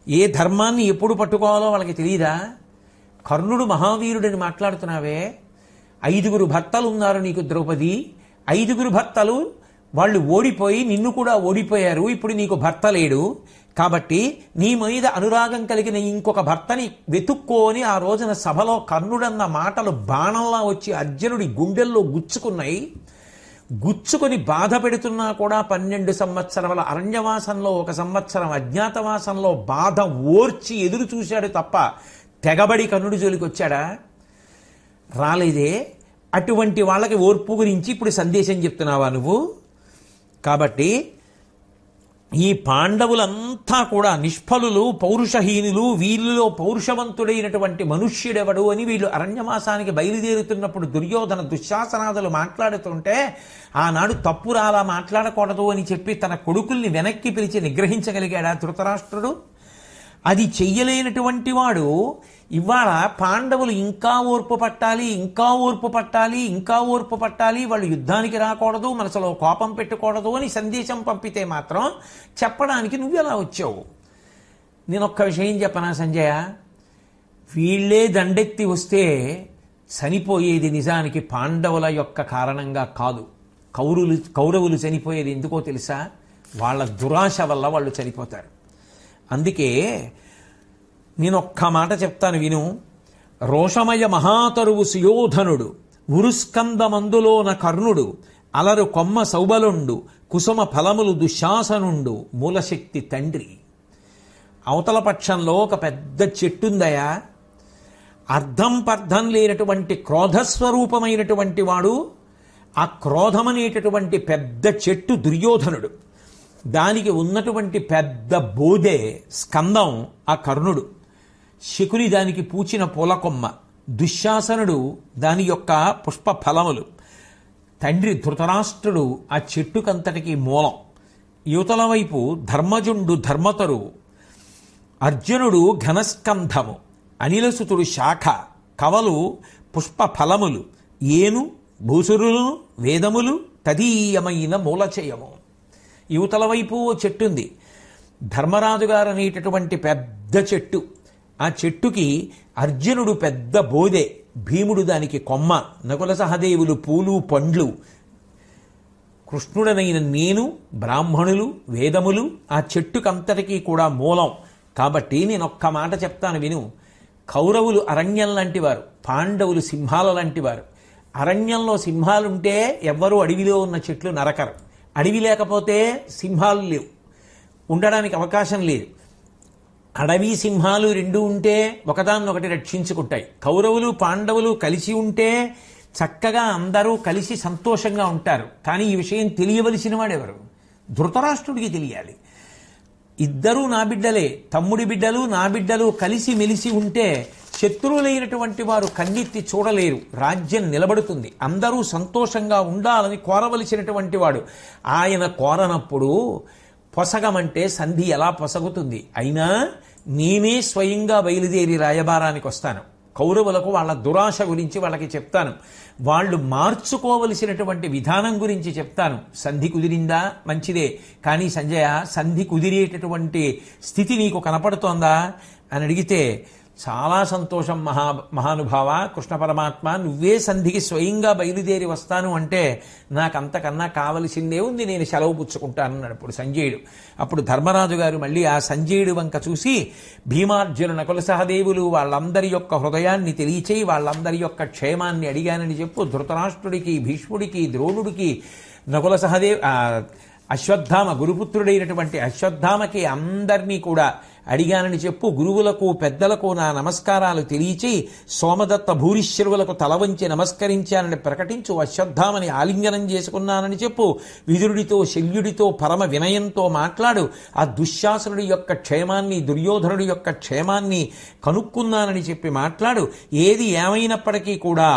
ఏ ధర్మాన్ని ఎప్పుడు పట్టుకోవాలో వాళ్ళకి తెలియదా? కర్ణుడు మహావీరుడని మాట్లాడుతున్నావే, 5 భర్తలు ఉన్నారు నీకు ద్రౌపది, 5 భర్తలు వాళ్ళు ఓడిపోయి నిన్ను కూడా ఓడిపోయారు, ఇప్పుడు నీకు భర్త లేడు, కాబట్టి నీ మీద అనురాగం కలిగిన ఇంకొక భర్తని వెతుక్కోని ఆ రోజున సభలో కర్ణుడన్న మాటలు బాణంలా వచ్చి అర్జునుడి గుండెల్లో గుచ్చుకున్నాయి. గుచ్చుకొని బాధ పెడుతున్నా కూడా 12 సంవత్సరాల అరణ్యవాసంలో 1 సంవత్సరం అజ్ఞాతవాసంలో బాధ ఓర్చి ఎదురు చూశాడు తప్ప తెగబడి కర్ణుడి జోలికి వచ్చాడా? రాలేదే. అటువంటి వాళ్ళకి ఓర్పు గురించి ఇప్పుడు సందేశం చెప్తున్నావా నువ్వు? కాబట్టి ఈ పాండవులంతా కూడా నిష్ఫలులు, పౌరుషహీనులు, వీళ్ళలో పౌరుషవంతుడైనటువంటి మనుష్యుడెవడు అని వీళ్ళు అరణ్యవాసానికి బయలుదేరుతున్నప్పుడు దుర్యోధన దుశ్శాసనాదులు మాట్లాడుతుంటే ఆనాడు తప్పు రాలా మాట్లాడకూడదు అని చెప్పి తన కొడుకుల్ని వెనక్కి పిలిచి నిగ్రహించగలిగాడా ధృతరాష్ట్రుడు? అది చెయ్యలేనటువంటి వాడు ఇవాళ పాండవులు ఇంకా ఓర్పు పట్టాలి, ఇంకా ఓర్పు పట్టాలి, ఇంకా ఓర్పు పట్టాలి, వాళ్ళు యుద్ధానికి రాకూడదు, మనసులో కోపం పెట్టుకూడదు అని సందేశం పంపితే మాత్రం చెప్పడానికి నువ్వెలా వచ్చావు? నేను ఒక్క విషయం చెప్పనా సంజయ, వీళ్ళే దండెత్తి వస్తే చనిపోయేది నిజానికి పాండవుల యొక్క కారణంగా కాదు. కౌరవులు చనిపోయేది ఎందుకో తెలుసా? వాళ్ళ దురాశ వల్ల వాళ్ళు చనిపోతారు. అందుకే నేను ఒక్క మాట చెప్తాను విను. రోషమయ మహాతరువు సుయోధనుడు, ఉరుస్కందమందులోన కర్ణుడు, అలరు కొమ్మ సౌబలుండు, కుసుమ ఫలములు దుశ్శాసనుండు, మూలశక్తి తండ్రి. అవతల పక్షంలో ఒక పెద్ద చెట్టుందయా, అర్థం పర్థం లేనటువంటి క్రోధస్వరూపమైనటువంటి వాడు. ఆ క్రోధమనేటటువంటి పెద్ద చెట్టు దుర్యోధనుడు, దానికి ఉన్నటువంటి పెద్ద బోధే స్కందం ఆ కర్ణుడు, శకుని దానికి పూచిన పూలకొమ్మ, దుశ్శాసనుడు దాని యొక్క పుష్ప ఫలములు, తండ్రి ధృతరాష్ట్రుడు ఆ చెట్టుకంతటికి మూలం. యువతల వైపు ధర్మజుండు ధర్మతరువు, అర్జునుడు ఘనస్కంధము, అనిలసుతుడు శాఖ, కవలు పుష్ప ఫలములు, ఏను భూసురులను వేదములు తదీయమైన మూలచయము. యువతల వైపు ఓ చెట్టుంది, ధర్మరాజు గారు అనేటటువంటి పెద్ద చెట్టు. ఆ చెట్టుకి అర్జునుడు పెద్ద బోధే, భీముడు దానికి కొమ్మ, నకుల సహదేవులు పూలు పండ్లు, కృష్ణుడనైన నేను, బ్రాహ్మణులు, వేదములు ఆ చెట్టుకంతటికీ కూడా మూలం. కాబట్టి నేను ఒక్క మాట చెప్తాను విను. కౌరవులు అరణ్యం లాంటివారు, పాండవులు సింహాల లాంటివారు. అరణ్యంలో సింహాలుంటే ఎవ్వరూ అడవిలో ఉన్న చెట్లు నరకరు. అడవి లేకపోతే సింహాలు లేవు, ఉండడానికి అవకాశం లేదు. అడవి సింహాలు రెండు ఉంటే ఒకదాన్నొకటి రక్షించుకుంటాయి. కౌరవులు పాండవులు కలిసి ఉంటే చక్కగా అందరూ కలిసి సంతోషంగా ఉంటారు. కానీ ఈ విషయం తెలియవలసిన వాడెవరు? ధృతరాష్ట్రుడికి తెలియాలి. ఇద్దరూ నా బిడ్డలే, తమ్ముడి బిడ్డలు నా బిడ్డలు కలిసి మెలిసి ఉంటే శత్రువులైనటువంటి వారు కన్నెత్తి చూడలేరు, రాజ్యం నిలబడుతుంది. అందరూ సంతోషంగా ఉండాలని కోరవలసినటువంటి వాడు. ఆయన కోరనప్పుడు పొసగమంటే సంధి ఎలా పొసగుతుంది? అయినా నేనే స్వయంగా బయలుదేరి రాయబారానికి వస్తాను. కౌరవులకు వాళ్ళ దురాశ గురించి వాళ్ళకి చెప్తాను, వాళ్ళు మార్చుకోవలసినటువంటి విధానం గురించి చెప్తాను. సంధి కుదిరిందా? మంచిదే. కానీ సంజయ, సంధి కుదిరేటటువంటి స్థితి నీకు కనపడుతోందా అని అడిగితే, చాలా సంతోషం మహానుభావ, కృష్ణ పరమాత్మ, నువ్వే సంధికి స్వయంగా బయలుదేరి వస్తాను అంటే నాకంతకన్నా కావలసిందే ఉంది, నేను సెలవు పుచ్చుకుంటానన్నాడు అప్పుడు సంజయుడు. అప్పుడు ధర్మరాజు గారు మళ్ళీ ఆ సంజయుడు వంక చూసి, భీమార్జున నకుల సహదేవులు వాళ్ళందరి యొక్క హృదయాన్ని తెలియచేయి, వాళ్ళందరి యొక్క క్షేమాన్ని అడిగానని చెప్పు. ధృతరాష్ట్రుడికి, భీష్ముడికి, ద్రోణుడికి, నకుల అశ్వత్థామ గురుపుత్రుడైనటువంటి అశ్వత్థామకి అందరినీ కూడా అడిగానని చెప్పు. గురువులకు పెద్దలకు నా నమస్కారాలు తెలియచేయి, సోమదత్త భూరిశ్వరులకు తల వంచి నమస్కరించానని ప్రకటించు. అశ్వత్థామని ఆలింగనం చేసుకున్నానని చెప్పు. విదురుడితో శల్యుడితో పరమ వినయంతో మాట్లాడు. ఆ దుశ్శాసనుడి యొక్క క్షేమాన్ని, దుర్యోధనుడి యొక్క క్షేమాన్ని కనుక్కున్నానని చెప్పి మాట్లాడు. ఏది ఏమైనప్పటికీ కూడా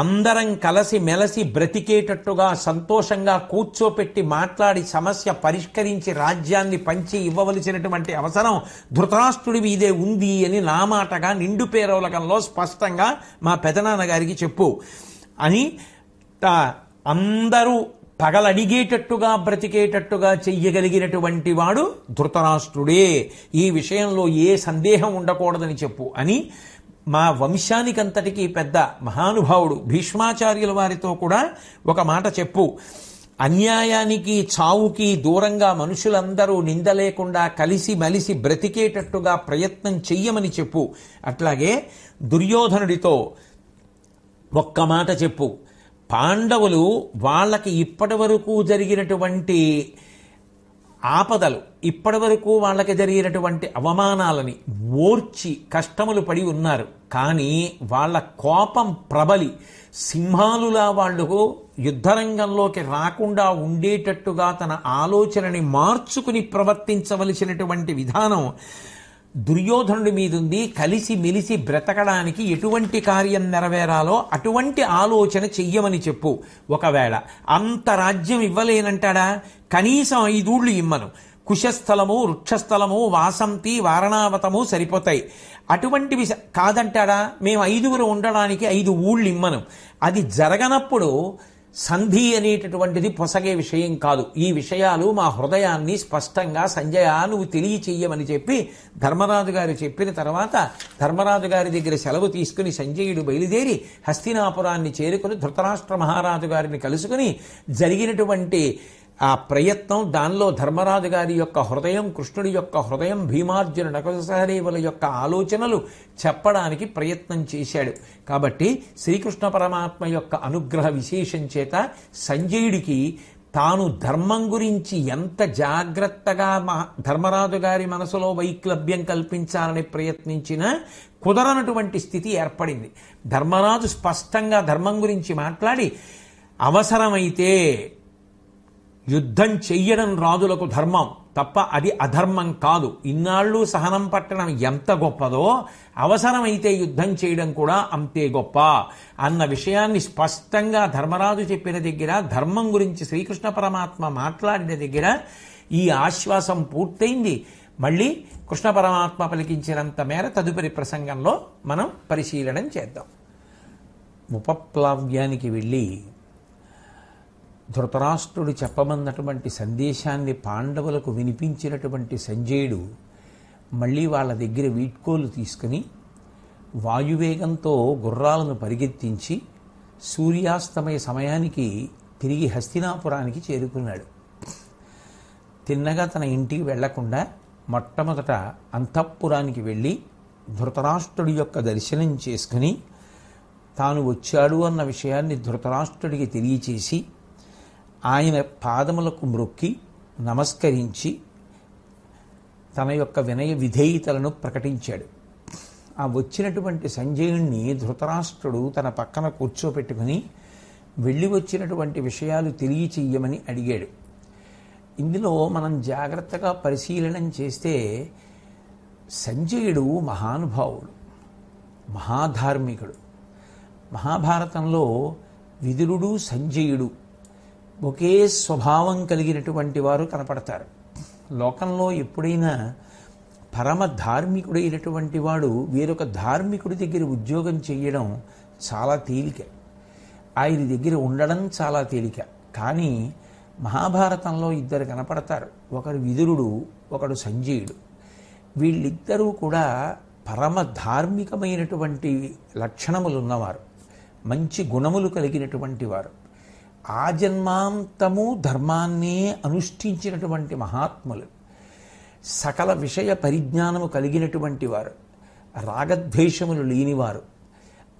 అందరం కలిసి మెలసి బ్రతికేటట్టుగా సంతోషంగా కూర్చోపెట్టి మాట్లాడి సమస్య పరిష్కరించి రాజ్యాన్ని పంచి ఇవ్వవలసినటువంటి అవసరం ధృతరాష్ట్రుడి మీదే ఉంది అని నా మాటగా నిండు పేరవలకంలో స్పష్టంగా మా పెదనాన్నగారికి చెప్పు అని అందరూ పగలడిగేటట్టుగా బ్రతికేటట్టుగా చెయ్యగలిగినటువంటి వాడు ధృతరాష్ట్రుడే. ఈ విషయంలో ఏ సందేహం ఉండకూడదని చెప్పు అని మా వంశానికంతటికీ పెద్ద మహానుభావుడు భీష్మాచార్యుల వారితో కూడా ఒక మాట చెప్పు. అన్యాయానికి చావుకి దూరంగా మనుషులందరూ నింద లేకుండా కలిసి మలిసి బ్రతికేటట్టుగా ప్రయత్నం చెయ్యమని చెప్పు. అట్లాగే దుర్యోధనుడితో ఒక్క మాట చెప్పు. పాండవులు వాళ్ళకి ఇప్పటి వరకు జరిగినటువంటి ఆపదలు, ఇప్పటి వరకు వాళ్ళకి జరిగినటువంటి అవమానాలని ఓర్చి కష్టములు పడి ఉన్నారు. కానీ వాళ్ళ కోపం ప్రబలి సింహాలులా వాళ్లకు యుద్ధరంగంలోకి రాకుండా ఉండేటట్టుగా తన ఆలోచనని మార్చుకుని ప్రవర్తించవలసినటువంటి విధానం దుర్యోధనుడి మీదుంది. కలిసి మెలిసి బ్రతకడానికి ఎటువంటి కార్యం నెరవేరాలో అటువంటి ఆలోచన చెయ్యమని చెప్పు. ఒకవేళ అంత రాజ్యం ఇవ్వలేనంటాడా, కనీసం 5 ఊళ్ళు ఇమ్మను. కుశస్థలము, వృక్షస్థలము, వాసంతి, వారణావతము సరిపోతాయి. అటువంటివి కాదంటాడా, మేము 5గురు ఉండడానికి 5 ఊళ్ళు ఇమ్మను. అది జరగనప్పుడు సంధి అనేటటువంటిది పొసగే విషయం కాదు. ఈ విషయాలు మా హృదయాన్ని స్పష్టంగా సంజయ నువ్వు తెలియచెయ్యమని చెప్పి ధర్మరాజు గారు చెప్పిన తర్వాత ధర్మరాజు గారి దగ్గర సెలవు తీసుకుని సంజయుడు బయలుదేరి హస్తినాపురాన్ని చేరుకుని ధృతరాష్ట్ర మహారాజు గారిని కలుసుకుని జరిగినటువంటి ఆ ప్రయత్నం, దానిలో ధర్మరాజు గారి యొక్క హృదయం, కృష్ణుడి యొక్క హృదయం, భీమార్జున నకుల సహదేవుల యొక్క ఆలోచనలు చెప్పడానికి ప్రయత్నం చేశాడు. కాబట్టి శ్రీకృష్ణ పరమాత్మ యొక్క అనుగ్రహ విశేషం చేత సంజయుడికి తాను ధర్మం గురించి ఎంత జాగ్రత్తగా ధర్మరాజు గారి మనసులో వైక్లభ్యం కల్పించాలని ప్రయత్నించినా కుదరనటువంటి స్థితి ఏర్పడింది. ధర్మరాజు స్పష్టంగా ధర్మం గురించి మాట్లాడి, అవసరమైతే యుద్ధం చెయ్యడం రాజులకు ధర్మం తప్ప అది అధర్మం కాదు, ఇన్నాళ్ళు సహనం పట్టడం ఎంత గొప్పదో అవసరమైతే యుద్ధం చేయడం కూడా అంతే గొప్ప అన్న విషయాన్ని స్పష్టంగా ధర్మరాజు చెప్పిన దగ్గర, ధర్మం గురించి శ్రీకృష్ణ పరమాత్మ మాట్లాడిన దగ్గర ఈ ఆశ్వాసం పూర్తయింది. మళ్ళీ కృష్ణ పరమాత్మ పలికించినంత మేర తదుపరి ప్రసంగంలో మనం పరిశీలనం చేద్దాం. ఉపప్లావ్యానికి వెళ్ళి ధృతరాష్ట్రుడు చెప్పమన్నటువంటి సందేశాన్ని పాండవులకు వినిపించినటువంటి సంజయుడు మళ్ళీ వాళ్ళ దగ్గర వీడ్కోలు తీసుకుని వాయువేగంతో గుర్రాలను పరిగెత్తించి సూర్యాస్తమయ సమయానికి తిరిగి హస్తినాపురానికి చేరుకున్నాడు. తిన్నగా తన ఇంటికి వెళ్లకుండా మొట్టమొదట అంతఃపురానికి వెళ్ళి ధృతరాష్ట్రుడి యొక్క దర్శనం చేసుకుని తాను వచ్చాడు అన్న విషయాన్ని ధృతరాష్ట్రుడికి తెలియచేసి ఆయన పాదములకు మ్రొక్కి నమస్కరించి తన యొక్క వినయ విధేయతలను ప్రకటించాడు. ఆ వచ్చినటువంటి సంజయుణ్ణి ధృతరాష్ట్రుడు తన పక్కన కూర్చోపెట్టుకుని వెళ్ళి వచ్చినటువంటి విషయాలు తెలియచెయ్యమని అడిగాడు. ఇందులో మనం జాగ్రత్తగా పరిశీలనం చేస్తే సంజయుడు మహానుభావుడు, మహాధార్మికుడు. మహాభారతంలో విదురుడు, సంజయుడు ఒకే స్వభావం కలిగినటువంటి వారు కనపడతారు. లోకంలో ఎప్పుడైనా పరమ ధార్మికుడైనటువంటి వాడు వేరొక ధార్మికుడి దగ్గర ఉద్యోగం చేయడం చాలా తేలిక, ఆయన దగ్గర ఉండడం చాలా తేలిక. కానీ మహాభారతంలో 2 కనపడతారు, ఒకడు విదురుడు, ఒకడు సంజయుడు. వీళ్ళిద్దరూ కూడా పరమ ధార్మికమైనటువంటి లక్షణములు ఉన్నవారు, మంచి గుణములు కలిగినటువంటి వారు, ఆజన్మాంతము ధర్మాన్నే అనుష్ఠించినటువంటి మహాత్ములు, సకల విషయ పరిజ్ఞానము కలిగినటువంటి వారు, రాగద్వేషములు లేనివారు.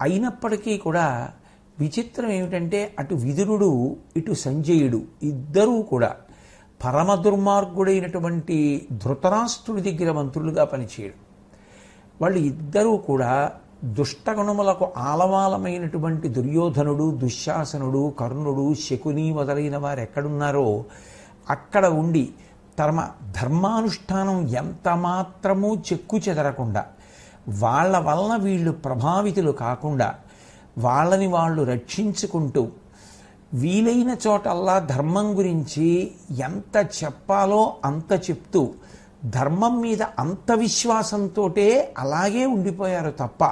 అయినప్పటికీ కూడా విచిత్రం ఏమిటంటే అటు విదురుడు ఇటు సంజయుడు ఇద్దరూ కూడా పరమ దుర్మార్గుడైనటువంటి ధృతరాష్ట్రుడి దగ్గర మంత్రులుగా పనిచేయడం. వాళ్ళు ఇద్దరూ కూడా దుష్టగుణములకు ఆలవాలమైనటువంటి దుర్యోధనుడు, దుశ్శాసనుడు, కర్ణుడు, శకుని మొదలైన వారు ఎక్కడున్నారో అక్కడ ఉండి ధర్మానుష్ఠానం ఎంత మాత్రమూ చెక్కు చెదరకుండా, వాళ్ళ వలన వీళ్ళు ప్రభావితులు కాకుండా వాళ్ళని వాళ్ళు రక్షించుకుంటూ వీలైన చోటల్లా ధర్మం గురించి ఎంత చెప్పాలో అంత చెప్తూ ధర్మం మీద అంత విశ్వాసంతోటే అలాగే ఉండిపోయారు తప్ప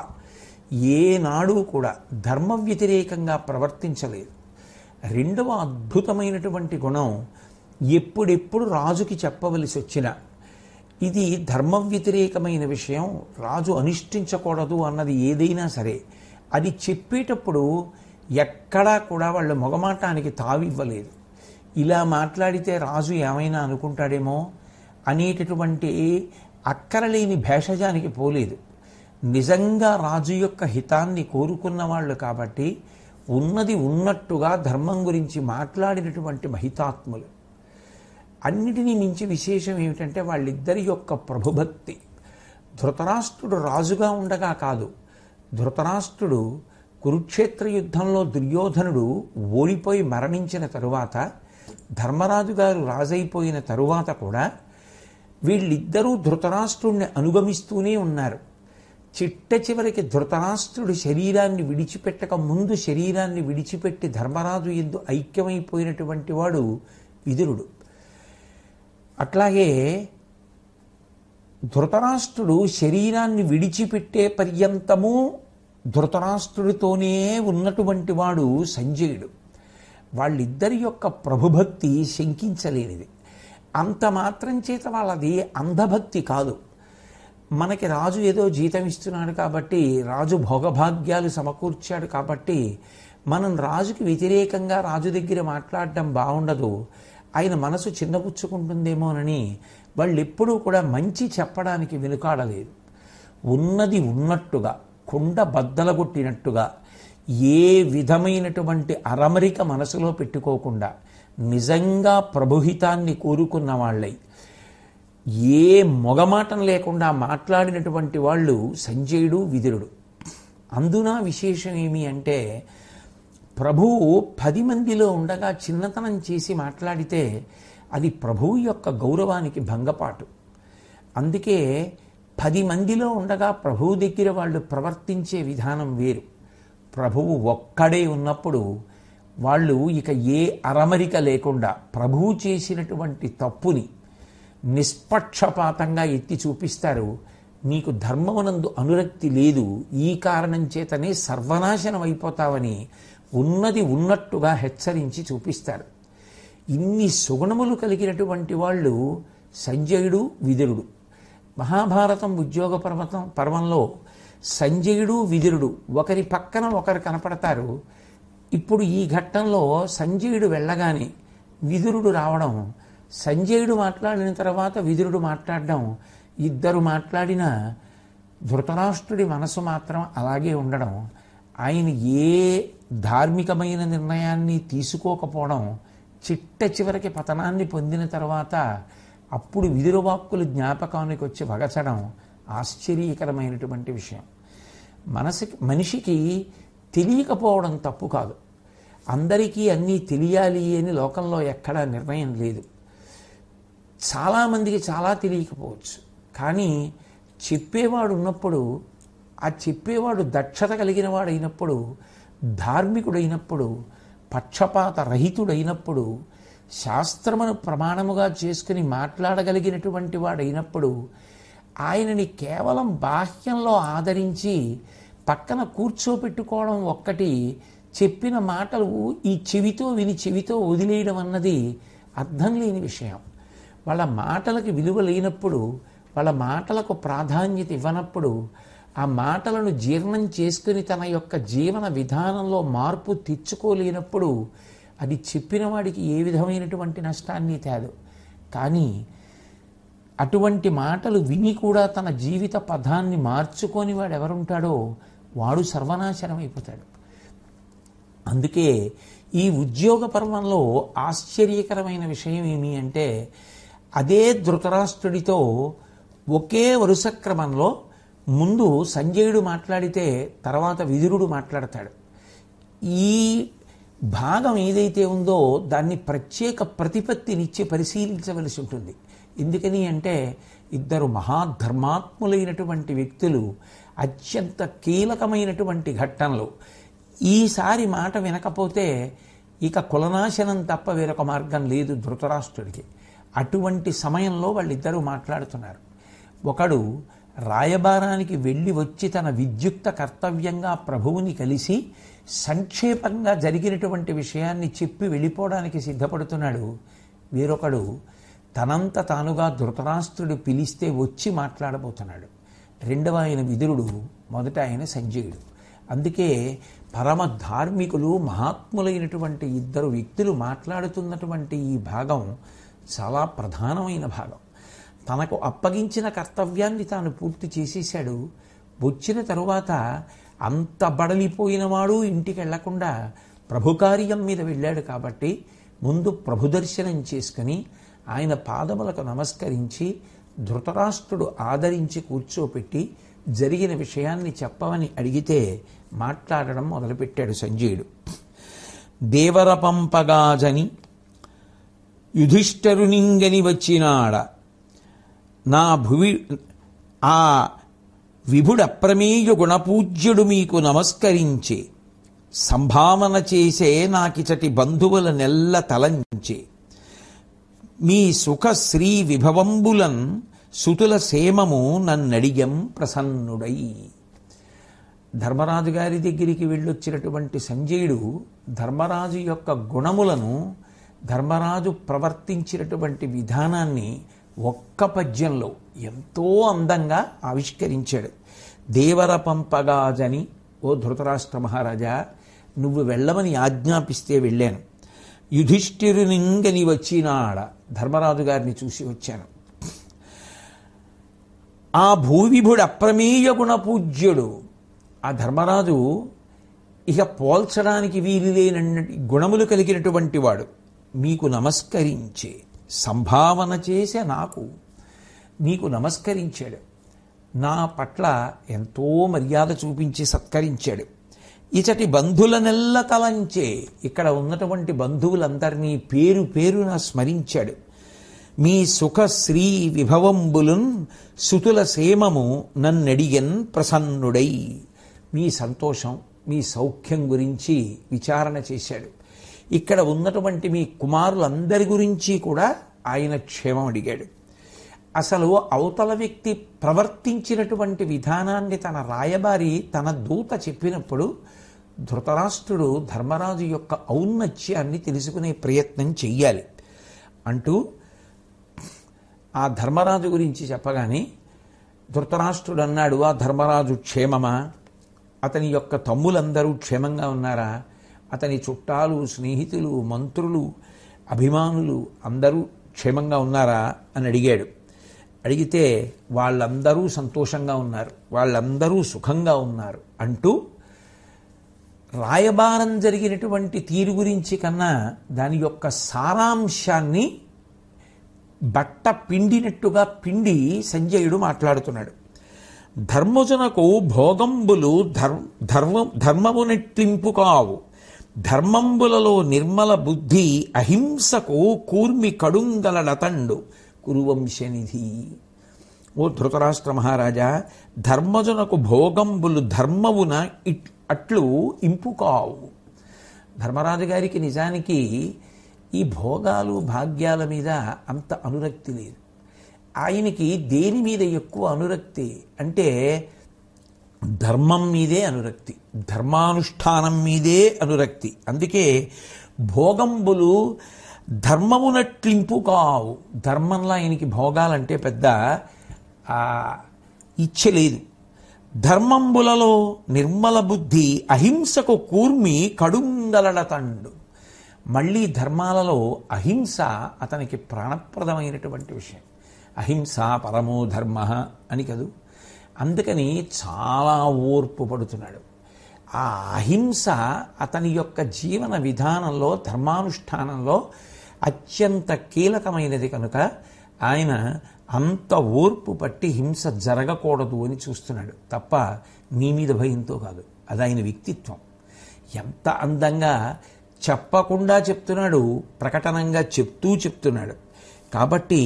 ఏనాడు కూడా ధర్మ వ్యతిరేకంగా ప్రవర్తించలేదు. రెండవ అద్భుతమైనటువంటి గుణం, ఎప్పుడెప్పుడు రాజుకి చెప్పవలసి వచ్చినా ఇది ధర్మ వ్యతిరేకమైన విషయం, రాజు అనుష్ఠించకూడదు అన్నది ఏదైనా సరే అది చెప్పేటప్పుడు ఎక్కడా కూడా వాళ్ళు మొగమాటానికి తావివ్వలేదు. ఇలా మాట్లాడితే రాజు ఏమైనా అనుకుంటాడేమో అనేటటువంటి అక్కరలేని భేషజానికి పోలేదు. నిజంగా రాజు యొక్క హితాన్ని కోరుకున్న వాళ్ళు కాబట్టి ఉన్నది ఉన్నట్టుగా ధర్మం గురించి మాట్లాడినటువంటి మహితాత్ములు. అన్నిటినీ మించి విశేషం ఏమిటంటే వాళ్ళిద్దరి యొక్క ప్రభుభక్తి. ధృతరాష్ట్రుడు రాజుగా ఉండగా కాదు, ధృతరాష్ట్రుడు కురుక్షేత్ర యుద్ధంలో దుర్యోధనుడు ఓడిపోయి మరణించిన తరువాత, ధర్మరాజు గారు రాజైపోయిన తరువాత కూడా వీళ్ళిద్దరూ ధృతరాష్ట్రుడిని అనుగమిస్తూనే ఉన్నారు. చిట్ట చివరికి ధృతరాష్ట్రుడు శరీరాన్ని విడిచిపెట్టక ముందు శరీరాన్ని విడిచిపెట్టి ధర్మరాజు యందు ఐక్యమైపోయినటువంటి వాడు విదురుడు. అట్లాగే ధృతరాష్ట్రుడు శరీరాన్ని విడిచిపెట్టే పర్యంతము ధృతరాష్ట్రుడితోనే ఉన్నటువంటి వాడు సంజయుడు. వాళ్ళిద్దరి యొక్క ప్రభుభక్తి శంకించలేనిది. అంత మాత్రం చేత వాళ్ళది అంధభక్తి కాదు. మనకి రాజు ఏదో జీతం ఇస్తున్నాడు కాబట్టి, రాజు భోగభాగ్యాలు సమకూర్చాడు కాబట్టి మనం రాజుకి వ్యతిరేకంగా రాజు దగ్గర మాట్లాడడం బాగుండదు, ఆయన మనసు చిన్నపుచ్చుకుంటుందేమోనని వాళ్ళు ఎప్పుడూ కూడా మంచి చెప్పడానికి వెనుకాడలేదు. ఉన్నది ఉన్నట్టుగా కుండ బద్దలగొట్టినట్టుగా ఏ విధమైనటువంటి అరమరిక మనసులో పెట్టుకోకుండా నిజంగా ప్రభుహితాన్ని కోరుకున్న వాళ్ళై ఏ మొగమాటం లేకుండా మాట్లాడినటువంటి వాళ్ళు సంజయుడు విదురుడు. అందున విశేషం ఏమి అంటే, ప్రభువు 10 మందిలో ఉండగా చిన్నతనం చేసి మాట్లాడితే అది ప్రభువు యొక్క గౌరవానికి భంగపాటు. అందుకే 10 మందిలో ఉండగా ప్రభువు దగ్గర వాళ్ళు ప్రవర్తించే విధానం వేరు. ప్రభువు ఒక్కడే ఉన్నప్పుడు వాళ్ళు ఇక ఏ అరమరిక లేకుండా ప్రభువు చేసినటువంటి తప్పుని నిష్పక్షపాతంగా ఎత్తి చూపిస్తారు. నీకు ధర్మమునందు అనురక్తి లేదు, ఈ కారణం చేతనే సర్వనాశనం అయిపోతావని ఉన్నది ఉన్నట్టుగా హెచ్చరించి చూపిస్తారు. ఇన్ని సుగుణములు కలిగినటువంటి వాళ్ళు సంజయుడు విదురుడు. మహాభారతం ఉద్యోగ పర్వంలో సంజయుడు విదురుడు ఒకరి పక్కన ఒకరు కనపడతారు. ఇప్పుడు ఈ ఘట్టంలో సంజయుడు వెళ్ళగానే విదురుడు రావడం, సంజయుడు మాట్లాడిన తర్వాత విదురుడు మాట్లాడడం, ఇద్దరు మాట్లాడిన ధృతరాష్ట్రుడి మనసు మాత్రం అలాగే ఉండడం, ఆయన ఏ ధార్మికమైన నిర్ణయాన్ని తీసుకోకపోవడం, చిట్ట చివరికి పతనాన్ని పొందిన తర్వాత అప్పుడు విదురవాక్కులు జ్ఞాపకానికి వచ్చి వగచడం ఆశ్చర్యకరమైనటువంటి విషయం. మనిషికి తెలియకపోవడం తప్పు కాదు. అందరికీ అన్నీ తెలియాలి అని లోకంలో ఎక్కడా నిర్ణయం లేదు. చాలామందికి చాలా తెలియకపోవచ్చు, కానీ చెప్పేవాడు ఉన్నప్పుడు, ఆ చెప్పేవాడు దక్షత కలిగిన వాడైనప్పుడు, ధార్మికుడైనప్పుడు, పక్షపాత రహితుడైనప్పుడు, శాస్త్రమును ప్రమాణముగా చేసుకుని మాట్లాడగలిగినటువంటి వాడైనప్పుడు ఆయనని కేవలం బాహ్యంలో ఆదరించి పక్కన కూర్చోపెట్టుకోవడం ఒక్కటి, చెప్పిన మాటలు ఈ చెవితో విని చెవితో వదిలేయడం అన్నది అర్థం లేని విషయం. వాళ్ళ మాటలకు విలువ లేనప్పుడు, వాళ్ళ మాటలకు ప్రాధాన్యత ఇవ్వనప్పుడు, ఆ మాటలను జీర్ణం చేసుకుని తన యొక్క జీవన విధానంలో మార్పు తెచ్చుకోలేనప్పుడు అది చెప్పిన వాడికి ఏ విధమైనటువంటి నష్టాన్ని తేదు. కానీ అటువంటి మాటలు విని కూడా తన జీవిత పదాన్ని మార్చుకొని వాడు ఎవరుంటాడో వాడు సర్వనాశనం అయిపోతాడు. అందుకే ఈ ఉద్యోగ పర్వంలో ఆశ్చర్యకరమైన విషయం ఏమి అంటే, అదే ధృతరాష్ట్రుడితో ఒకే వరుస క్రమంలో ముందు సంజయుడు మాట్లాడితే తర్వాత విదురుడు మాట్లాడతాడు. ఈ భాగం ఏదైతే ఉందో దాన్ని ప్రత్యేక ప్రతిపత్తినిచ్చి పరిశీలించవలసి ఉంటుంది. ఎందుకని అంటే ఇద్దరు మహాధర్మాత్ములైనటువంటి వ్యక్తులు అత్యంత కీలకమైనటువంటి ఘట్టంలో ఈసారి మాట వినకపోతే ఇక కులనాశనం తప్ప వేరొక మార్గం లేదు ధృతరాష్ట్రుడికి. అటువంటి సమయంలో వాళ్ళిద్దరూ మాట్లాడుతున్నారు. ఒకడు రాయబారానికి వెళ్ళి వచ్చి తన విద్యుక్త కర్తవ్యంగా ప్రభువుని కలిసి సంక్షేపంగా జరిగినటువంటి విషయాన్ని చెప్పి వెళ్ళిపోవడానికి సిద్ధపడుతున్నాడు. వేరొకడు తనంత తానుగా ధృతరాష్ట్రుడు పిలిస్తే వచ్చి మాట్లాడబోతున్నాడు. రెండవ ఆయన విదురుడు, మొదట ఆయన సంజయుడు. అందుకే పరమ ధార్మికులు మహాత్ములైనటువంటి ఇద్దరు వ్యక్తులు మాట్లాడుతున్నటువంటి ఈ భాగం చాలా ప్రధానమైన భాగం. తనకు అప్పగించిన కర్తవ్యాన్ని తాను పూర్తి చేసేశాడు. వచ్చిన తరువాత అంత బడలిపోయినవాడు ఇంటికి వెళ్లకుండా ప్రభు కార్యం మీద వెళ్ళాడు కాబట్టి ముందు ప్రభు దర్శనం చేసుకుని ఆయన పాదములకు నమస్కరించి ధృతరాష్ట్రుడు ఆదరించి కూర్చోపెట్టి జరిగిన విషయాన్ని చెప్పమని అడిగితే మాట్లాడడం మొదలుపెట్టాడు సంజయుడు. దేవర పంపగాజని యుధిష్ఠరునింగని వచ్చినాడ నా భువి ఆ విభుడప్రమేయ గుణపూజ్యుడు మీకు నమస్కరించే సంభావన చేసే నాకిచటి బంధువుల నెల్ల తలంచే మీ సుఖ శ్రీ విభవంబులన్ సుతుల సేమము నన్నడిగం ప్రసన్నుడై. ధర్మరాజు గారి దగ్గరికి వెళ్ళొచ్చినటువంటి సంజయుడు ధర్మరాజు యొక్క గుణములను, ధర్మరాజు ప్రవర్తించినటువంటి విధానాన్ని ఒక్క పద్యంలో ఎంతో అందంగా ఆవిష్కరించాడు. దేవర పంపగాజని, ఓ ధృతరాష్ట్ర మహారాజా, నువ్వు వెళ్ళమని ఆజ్ఞాపిస్తే వెళ్ళాను. యుధిష్ఠిరునింగని వచ్చినాడ, ధర్మరాజు గారిని చూసి వచ్చాను. ఆ భూవిభుడు అప్రమేయ గుణపూజ్యుడు, ఆ ధర్మరాజు ఇక పోల్చడానికి వీలు లేనన్ని గుణములు కలిగినటువంటి వాడు. మీకు నమస్కరించే సంభావన చేసే నీకు నమస్కరించాడు. నా పట్ల ఎంతో మర్యాద చూపించి సత్కరించాడు. ఇచటి బంధువులనెల్ల తలంచే, ఇక్కడ ఉన్నటువంటి బంధువులందరినీ పేరు పేరున స్మరించాడు. మీ సుఖ శ్రీ విభవంబులున్ సుతుల సేమము నన్నడిగన్ ప్రసన్నుడై, మీ సంతోషం మీ సౌఖ్యం గురించి విచారణ చేశాడు. ఇక్కడ ఉన్నటువంటి మీ కుమారులందరి గురించి కూడా ఆయన క్షేమం అడిగాడు. అసలు అవతల వ్యక్తి ప్రవర్తించినటువంటి విధానాన్ని తన రాయబారి తన దూత చెప్పినప్పుడు ధృతరాష్ట్రుడు ధర్మరాజు యొక్క ఔన్నత్యాన్ని తెలుసుకునే ప్రయత్నం చెయ్యాలి అంటూ ఆ ధర్మరాజు గురించి చెప్పగానే ధృతరాష్ట్రుడు అన్నాడు, ఆ ధర్మరాజు క్షేమమా? అతని యొక్క తమ్ములందరూ క్షేమంగా ఉన్నారా? అతని చుట్టాలు, స్నేహితులు, మంత్రులు, అభిమానులు అందరూ క్షేమంగా ఉన్నారా అని అడిగాడు. అడిగితే వాళ్ళందరూ సంతోషంగా ఉన్నారు, వాళ్ళందరూ సుఖంగా ఉన్నారు అంటూ రాయబారం జరిగినటువంటి తీరు గురించి కన్నా దాని యొక్క సారాంశాన్ని బట్ట పిండినట్టుగా పిండి సంజయుడు మాట్లాడుతున్నాడు. ధర్మజునకు భోగంబులు ధర్మమునెట్లింపు కావు, ధర్మంబులలో నిర్మల బుద్ధి అహింసకు కూర్మి కడుంగలడతండు కురువంశనిధి. ఓ ధృతరాష్ట్ర మహారాజా, ధర్మజునకు భోగంబులు ధర్మమున అట్లు ఇంపు కావు. ధర్మరాజు గారికి నిజానికి ఈ భోగాలు భాగ్యాల మీద అంత అనురక్తి లేదు. ఆయనకి దేని మీద ఎక్కువ అనురక్తి అంటే ధర్మం మీదే అనురక్తి, ధర్మానుష్ఠానం మీదే అనురక్తి. అందుకే భోగంబులు ధర్మమునట్లింపు కావు. ధర్మంలో ఆయనకి భోగాలంటే పెద్ద ఇచ్చ లేదు. ధర్మంబులలో నిర్మల బుద్ధి అహింసకు కూర్మి కడుంగలడతండు. మళ్ళీ ధర్మాలలో అహింస అతనికి ప్రాణప్రదమైనటువంటి విషయం. అహింస పరమో ధర్మ అని కదూ. అందుకని చాలా ఓర్పు పడుతున్నాడు. ఆ అహింస అతని యొక్క జీవన విధానంలో, ధర్మానుష్ఠానంలో అత్యంత కీలకమైనది కనుక ఆయన అంత ఓర్పు పట్టి హింస జరగకూడదు అని చూస్తున్నాడు తప్ప నీ మీద భయంతో కాదు. అది ఆయన వ్యక్తిత్వం. ఎంత అందంగా చెప్పకుండా చెప్తున్నాడు, ప్రకటనంగా చెప్తున్నాడు. కాబట్టి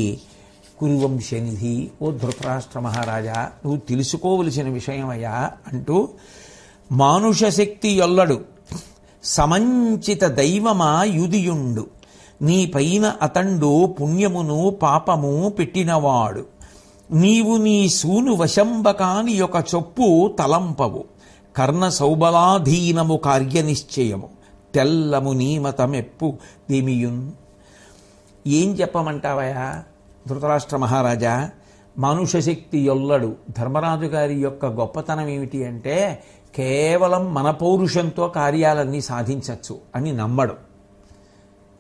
కురువంశనిధి, ఓ ధృతరాష్ట్ర మహారాజా, నువ్వు తెలుసుకోవలసిన విషయమయ్యా అంటూ, మానుష శక్తి యొల్లడు సమంచిత దైవమా యుదియుండు, నీ పైన అతండు పుణ్యమును పాపము పెట్టినవాడు, నీవు నీ సూను వశంబకాని ఒక చొప్పు తలంపవు, కర్ణ సౌబలాధీనము కార్యనిశ్చయము, తెల్లము నీమతమెప్పు దేమియున్. ఏం చెప్పమంటావయా ధృతరాష్ట్ర మహారాజా? మనుషశక్తి ఎల్లడు. ధర్మరాజు గారి యొక్క గొప్పతనం ఏమిటి అంటే కేవలం మన పౌరుషంతో కార్యాలన్నీ సాధించవచ్చు అని నమ్మడు.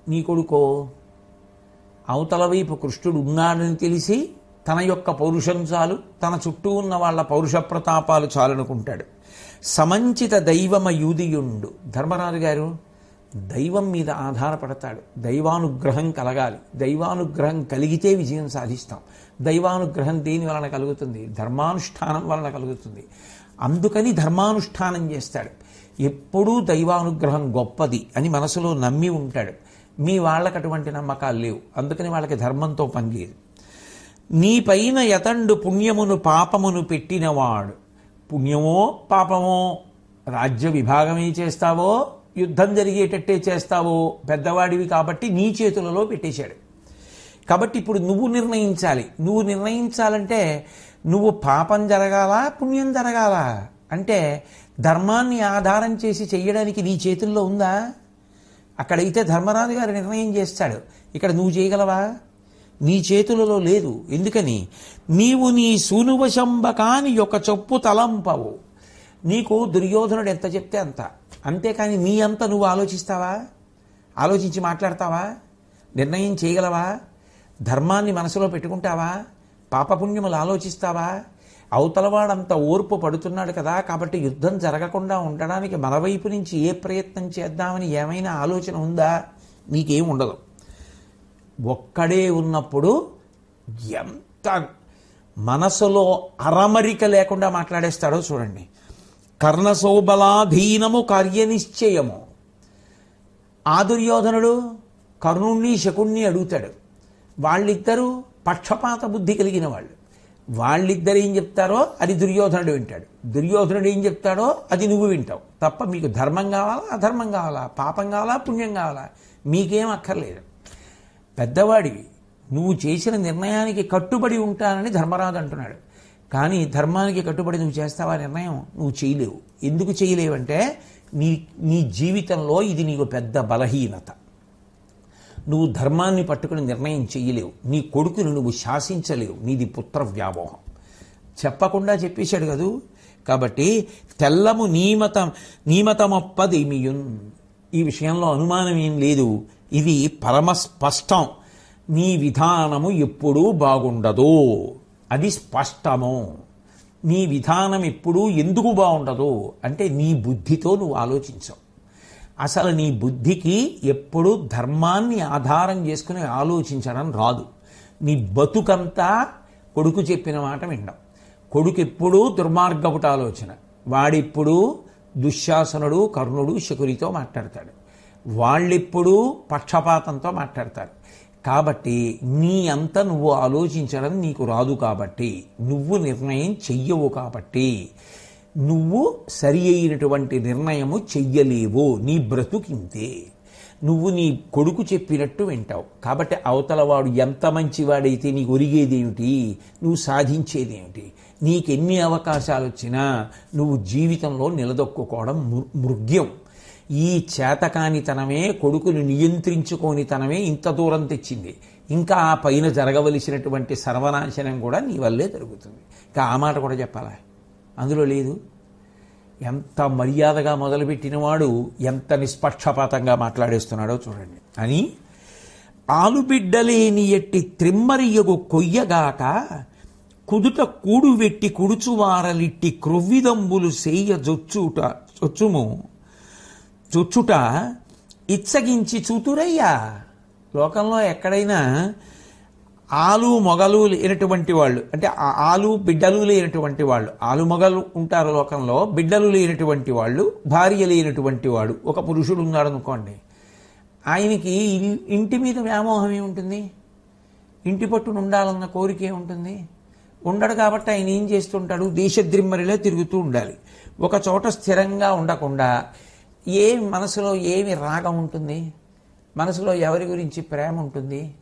నీ కొడుకో అవతల వైపు కృష్ణుడు ఉన్నాడని తెలిసి తన యొక్క పౌరుషం చాలు, తన చుట్టూ ఉన్న వాళ్ళ పౌరుష ప్రతాపాలు చాలనుకుంటాడు. సమంచిత దైవమ యూదియుండు. ధర్మరాజు గారు దైవం మీద ఆధారపడతాడు. దైవానుగ్రహం కలగాలి. దైవానుగ్రహం కలిగితే విజయం సాధిస్తాం. దైవానుగ్రహం దేని వలన కలుగుతుంది? ధర్మానుష్ఠానం వలన కలుగుతుంది. అందుకని ధర్మానుష్ఠానం చేస్తాడు. ఎప్పుడూ దైవానుగ్రహం గొప్పది అని మనసులో నమ్మి ఉంటాడు. మీ వాళ్ళకి అటువంటి నమ్మకాలు లేవు. అందుకని వాళ్ళకి ధర్మంతో పని లేదు. నీ పైన యతండు పుణ్యమును పాపమును పెట్టినవాడు. పుణ్యమో పాపమో రాజ్య విభాగమే చేస్తావో యుద్ధం జరిగేటట్టే చేస్తావో పెద్దవాడివి కాబట్టి నీ చేతులలో పెట్టేశాడు. కాబట్టి ఇప్పుడు నువ్వు నిర్ణయించాలి. నువ్వు నిర్ణయించాలంటే నువ్వు పాపం జరగాలా పుణ్యం జరగాలా అంటే ధర్మాన్ని ఆధారం చేసి చెయ్యడానికి నీ చేతుల్లో ఉందా? అక్కడైతే ధర్మరాజు గారు నిర్ణయం చేస్తాడు. ఇక్కడ నువ్వు చేయగలవా? నీ చేతులలో లేదు. ఎందుకని? నీవు నీ సూనువశంబకాని ఒక చొప్పు తలంపవు. నీకు దుర్యోధనుడు ఎంత చెప్తే అంత, అంతేకాని నీ అంత నువ్వు ఆలోచిస్తావా? ఆలోచించి మాట్లాడతావా? నిర్ణయం చేయగలవా? ధర్మాన్ని మనసులో పెట్టుకుంటావా? పాపపుణ్యములు ఆలోచిస్తావా? అవతలవాడంత ఓర్పు పడుతున్నాడు కదా, కాబట్టి యుద్ధం జరగకుండా ఉండడానికి మన వైపు నుంచి ఏ ప్రయత్నం చేద్దామని ఏమైనా ఆలోచన ఉందా? నీకేం ఉండదు. ఒక్కడే ఉన్నప్పుడు ఎంత మనసులో అరమరిక లేకుండా మాట్లాడేస్తాడో చూడండి. కర్ణసౌబలాధీనము కార్యనిశ్చయము. ఆ దుర్యోధనుడు కర్ణుణ్ణి శకుణ్ణి అడుగుతాడు. వాళ్ళిద్దరూ పక్షపాత బుద్ధి కలిగిన వాళ్ళు. వాళ్ళిద్దరు ఏం చెప్తారో అది దుర్యోధనుడు వింటాడు. దుర్యోధనుడు ఏం చెప్తాడో అది నువ్వు వింటావు. తప్ప మీకు ధర్మం కావాలా అధర్మం కావాలా, పాపం కావాలా పుణ్యం కావాలా, మీకేం అక్కర్లేదు. పెద్దవాడివి, నువ్వు చేసిన నిర్ణయానికి కట్టుబడి ఉంటానని ధర్మరాజు అంటున్నాడు. కానీ ధర్మానికి కట్టుబడి నువ్వు చేస్తావా నిర్ణయం? నువ్వు చేయలేవు. ఎందుకు చేయలేవంటే నీ జీవితంలో ఇది నీకు పెద్ద బలహీనత. నువ్వు ధర్మాన్ని పట్టుకుని నిర్ణయం చెయ్యలేవు. నీ కొడుకును నువ్వు శాసించలేవు. నీది పుత్ర వ్యామోహం. చెప్పకుండా చెప్పేశాడు కదూ. కాబట్టి తెల్లము నీమతమొప్పదేమియున్. ఈ విషయంలో అనుమానం ఏం లేదు. ఇది పరమస్పష్టం. నీ విధానము ఎప్పుడూ బాగుండదు. అది స్పష్టము. నీ విధానం ఎప్పుడూ ఎందుకు బాగుండదు అంటే నీ బుద్ధితో నువ్వు ఆలోచించవు. అసలు నీ బుద్ధికి ఎప్పుడూ ధర్మాన్ని ఆధారం చేసుకుని ఆలోచించడం రాదు. నీ బతుకంతా కొడుకు చెప్పిన మాట వినడం. కొడుకు ఎప్పుడూ దుర్మార్గపుట ఆలోచన. వాడిప్పుడు దుశ్శాసనుడు కర్ణుడు శకునితో మాట్లాడతాడు. వాళ్ళెప్పుడూ పక్షపాతంతో మాట్లాడతారు. కాబట్టి నీ అంత నువ్వు ఆలోచించడం నీకు రాదు. కాబట్టి నువ్వు నిర్ణయం చెయ్యవు. కాబట్టి నువ్వు సరి అయినటువంటి నిర్ణయము చెయ్యలేవు. నీ బ్రతుకింతే. నువ్వు నీ కొడుకు చెప్పినట్టు వింటావు. కాబట్టి అవతలవాడు ఎంత మంచివాడైతే నీకు ఒరిగేదేమిటి? నువ్వు సాధించేదేమిటి? నీకెన్ని అవకాశాలు వచ్చినా నువ్వు జీవితంలో నిలదొక్కుకోవడం మృగ్యం. ఈ చేతకానితనమే కొడుకుని నియంత్రించుకోనితనమే ఇంత దూరం తెచ్చింది. ఇంకా ఆ పైన జరగవలసినటువంటి సర్వనాశనం కూడా నీ వల్లే జరుగుతుంది. ఇంకా ఆ మాట కూడా చెప్పాలా? అందులో లేదు. ఎంత మర్యాదగా మొదలుపెట్టినవాడు ఎంత నిష్పక్షపాతంగా మాట్లాడేస్తున్నాడో చూడండి అని. ఆలుబిడ్డలేని ఎట్టి త్రిమ్మరియగు కొయ్యగాక కుదుట కూడు వెట్టి కుడుచువారలిట్టి క్రొవ్విదంబులు సేయ చొచ్చుట ఇచ్చగించి చూతురయ్యా. లోకంలో ఎక్కడైనా ఆలు మొగలు లేనటువంటి వాళ్ళు, అంటే ఆలు బిడ్డలు లేనటువంటి వాళ్ళు, ఆలు మొగలు ఉంటారు లోకంలో, బిడ్డలు లేనటువంటి వాళ్ళు, భార్య లేనటువంటి వాడు ఒక పురుషుడు ఉన్నాడు అనుకోండి. ఆయనకి ఇంటి మీద వ్యామోహం ఏముంటుంది? ఇంటి పట్టున ఉండాలన్న కోరిక ఏముంటుంది? ఉండడు. కాబట్టి ఆయన ఏం చేస్తుంటాడు? దేశద్రిమ్మరిలో తిరుగుతూ ఉండాలి. ఒక చోట స్థిరంగా ఉండకుండా మనసులో ఏమి రాగం ఉంటుంది? మనసులో ఎవరి గురించి ప్రేమ ఉంటుంది?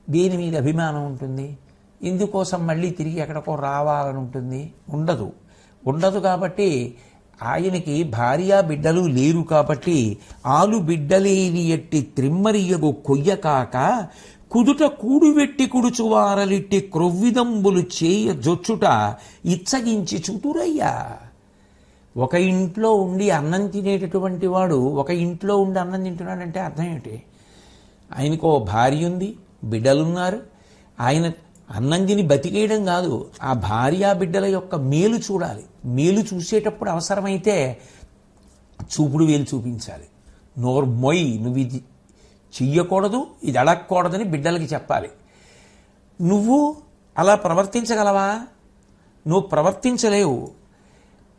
దేని మీద అభిమానం ఉంటుంది? ఇందుకోసం మళ్ళీ తిరిగి ఎక్కడికో రావాలని ఉంటుంది? ఉండదు. ఉండదు కాబట్టి ఆయనకి భార్యా బిడ్డలు లేరు కాబట్టి ఆలు బిడ్డలేని ఎట్టి త్రిమ్మరియగు కొయ్యకాక కుదుట కూడువెట్టి కుడుచువారలిట్టి క్రొవ్విదంబులు చేయ జొచ్చుట ఇచ్చగించి చుతురయ్యా. ఒక ఇంట్లో ఉండి అన్నం తినేటటువంటి వాడు ఒక ఇంట్లో ఉండి అన్నం తింటున్నాడంటే అర్థం ఏంటి? ఆయనకో భార్య ఉంది, బిడ్డలున్నారు. ఆయన అన్నం తిని బతికేయడం కాదు, ఆ భార్యా బిడ్డల యొక్క మేలు చూడాలి. మేలు చూసేటప్పుడు అవసరమైతే చూపుడు వేలు చూపించాలి. నోరు మొయ్, నువ్వు ఇది చెయ్యకూడదు, ఇది అడగకూడదని బిడ్డలకి చెప్పాలి. నువ్వు అలా ప్రవర్తించగలవా? నువ్వు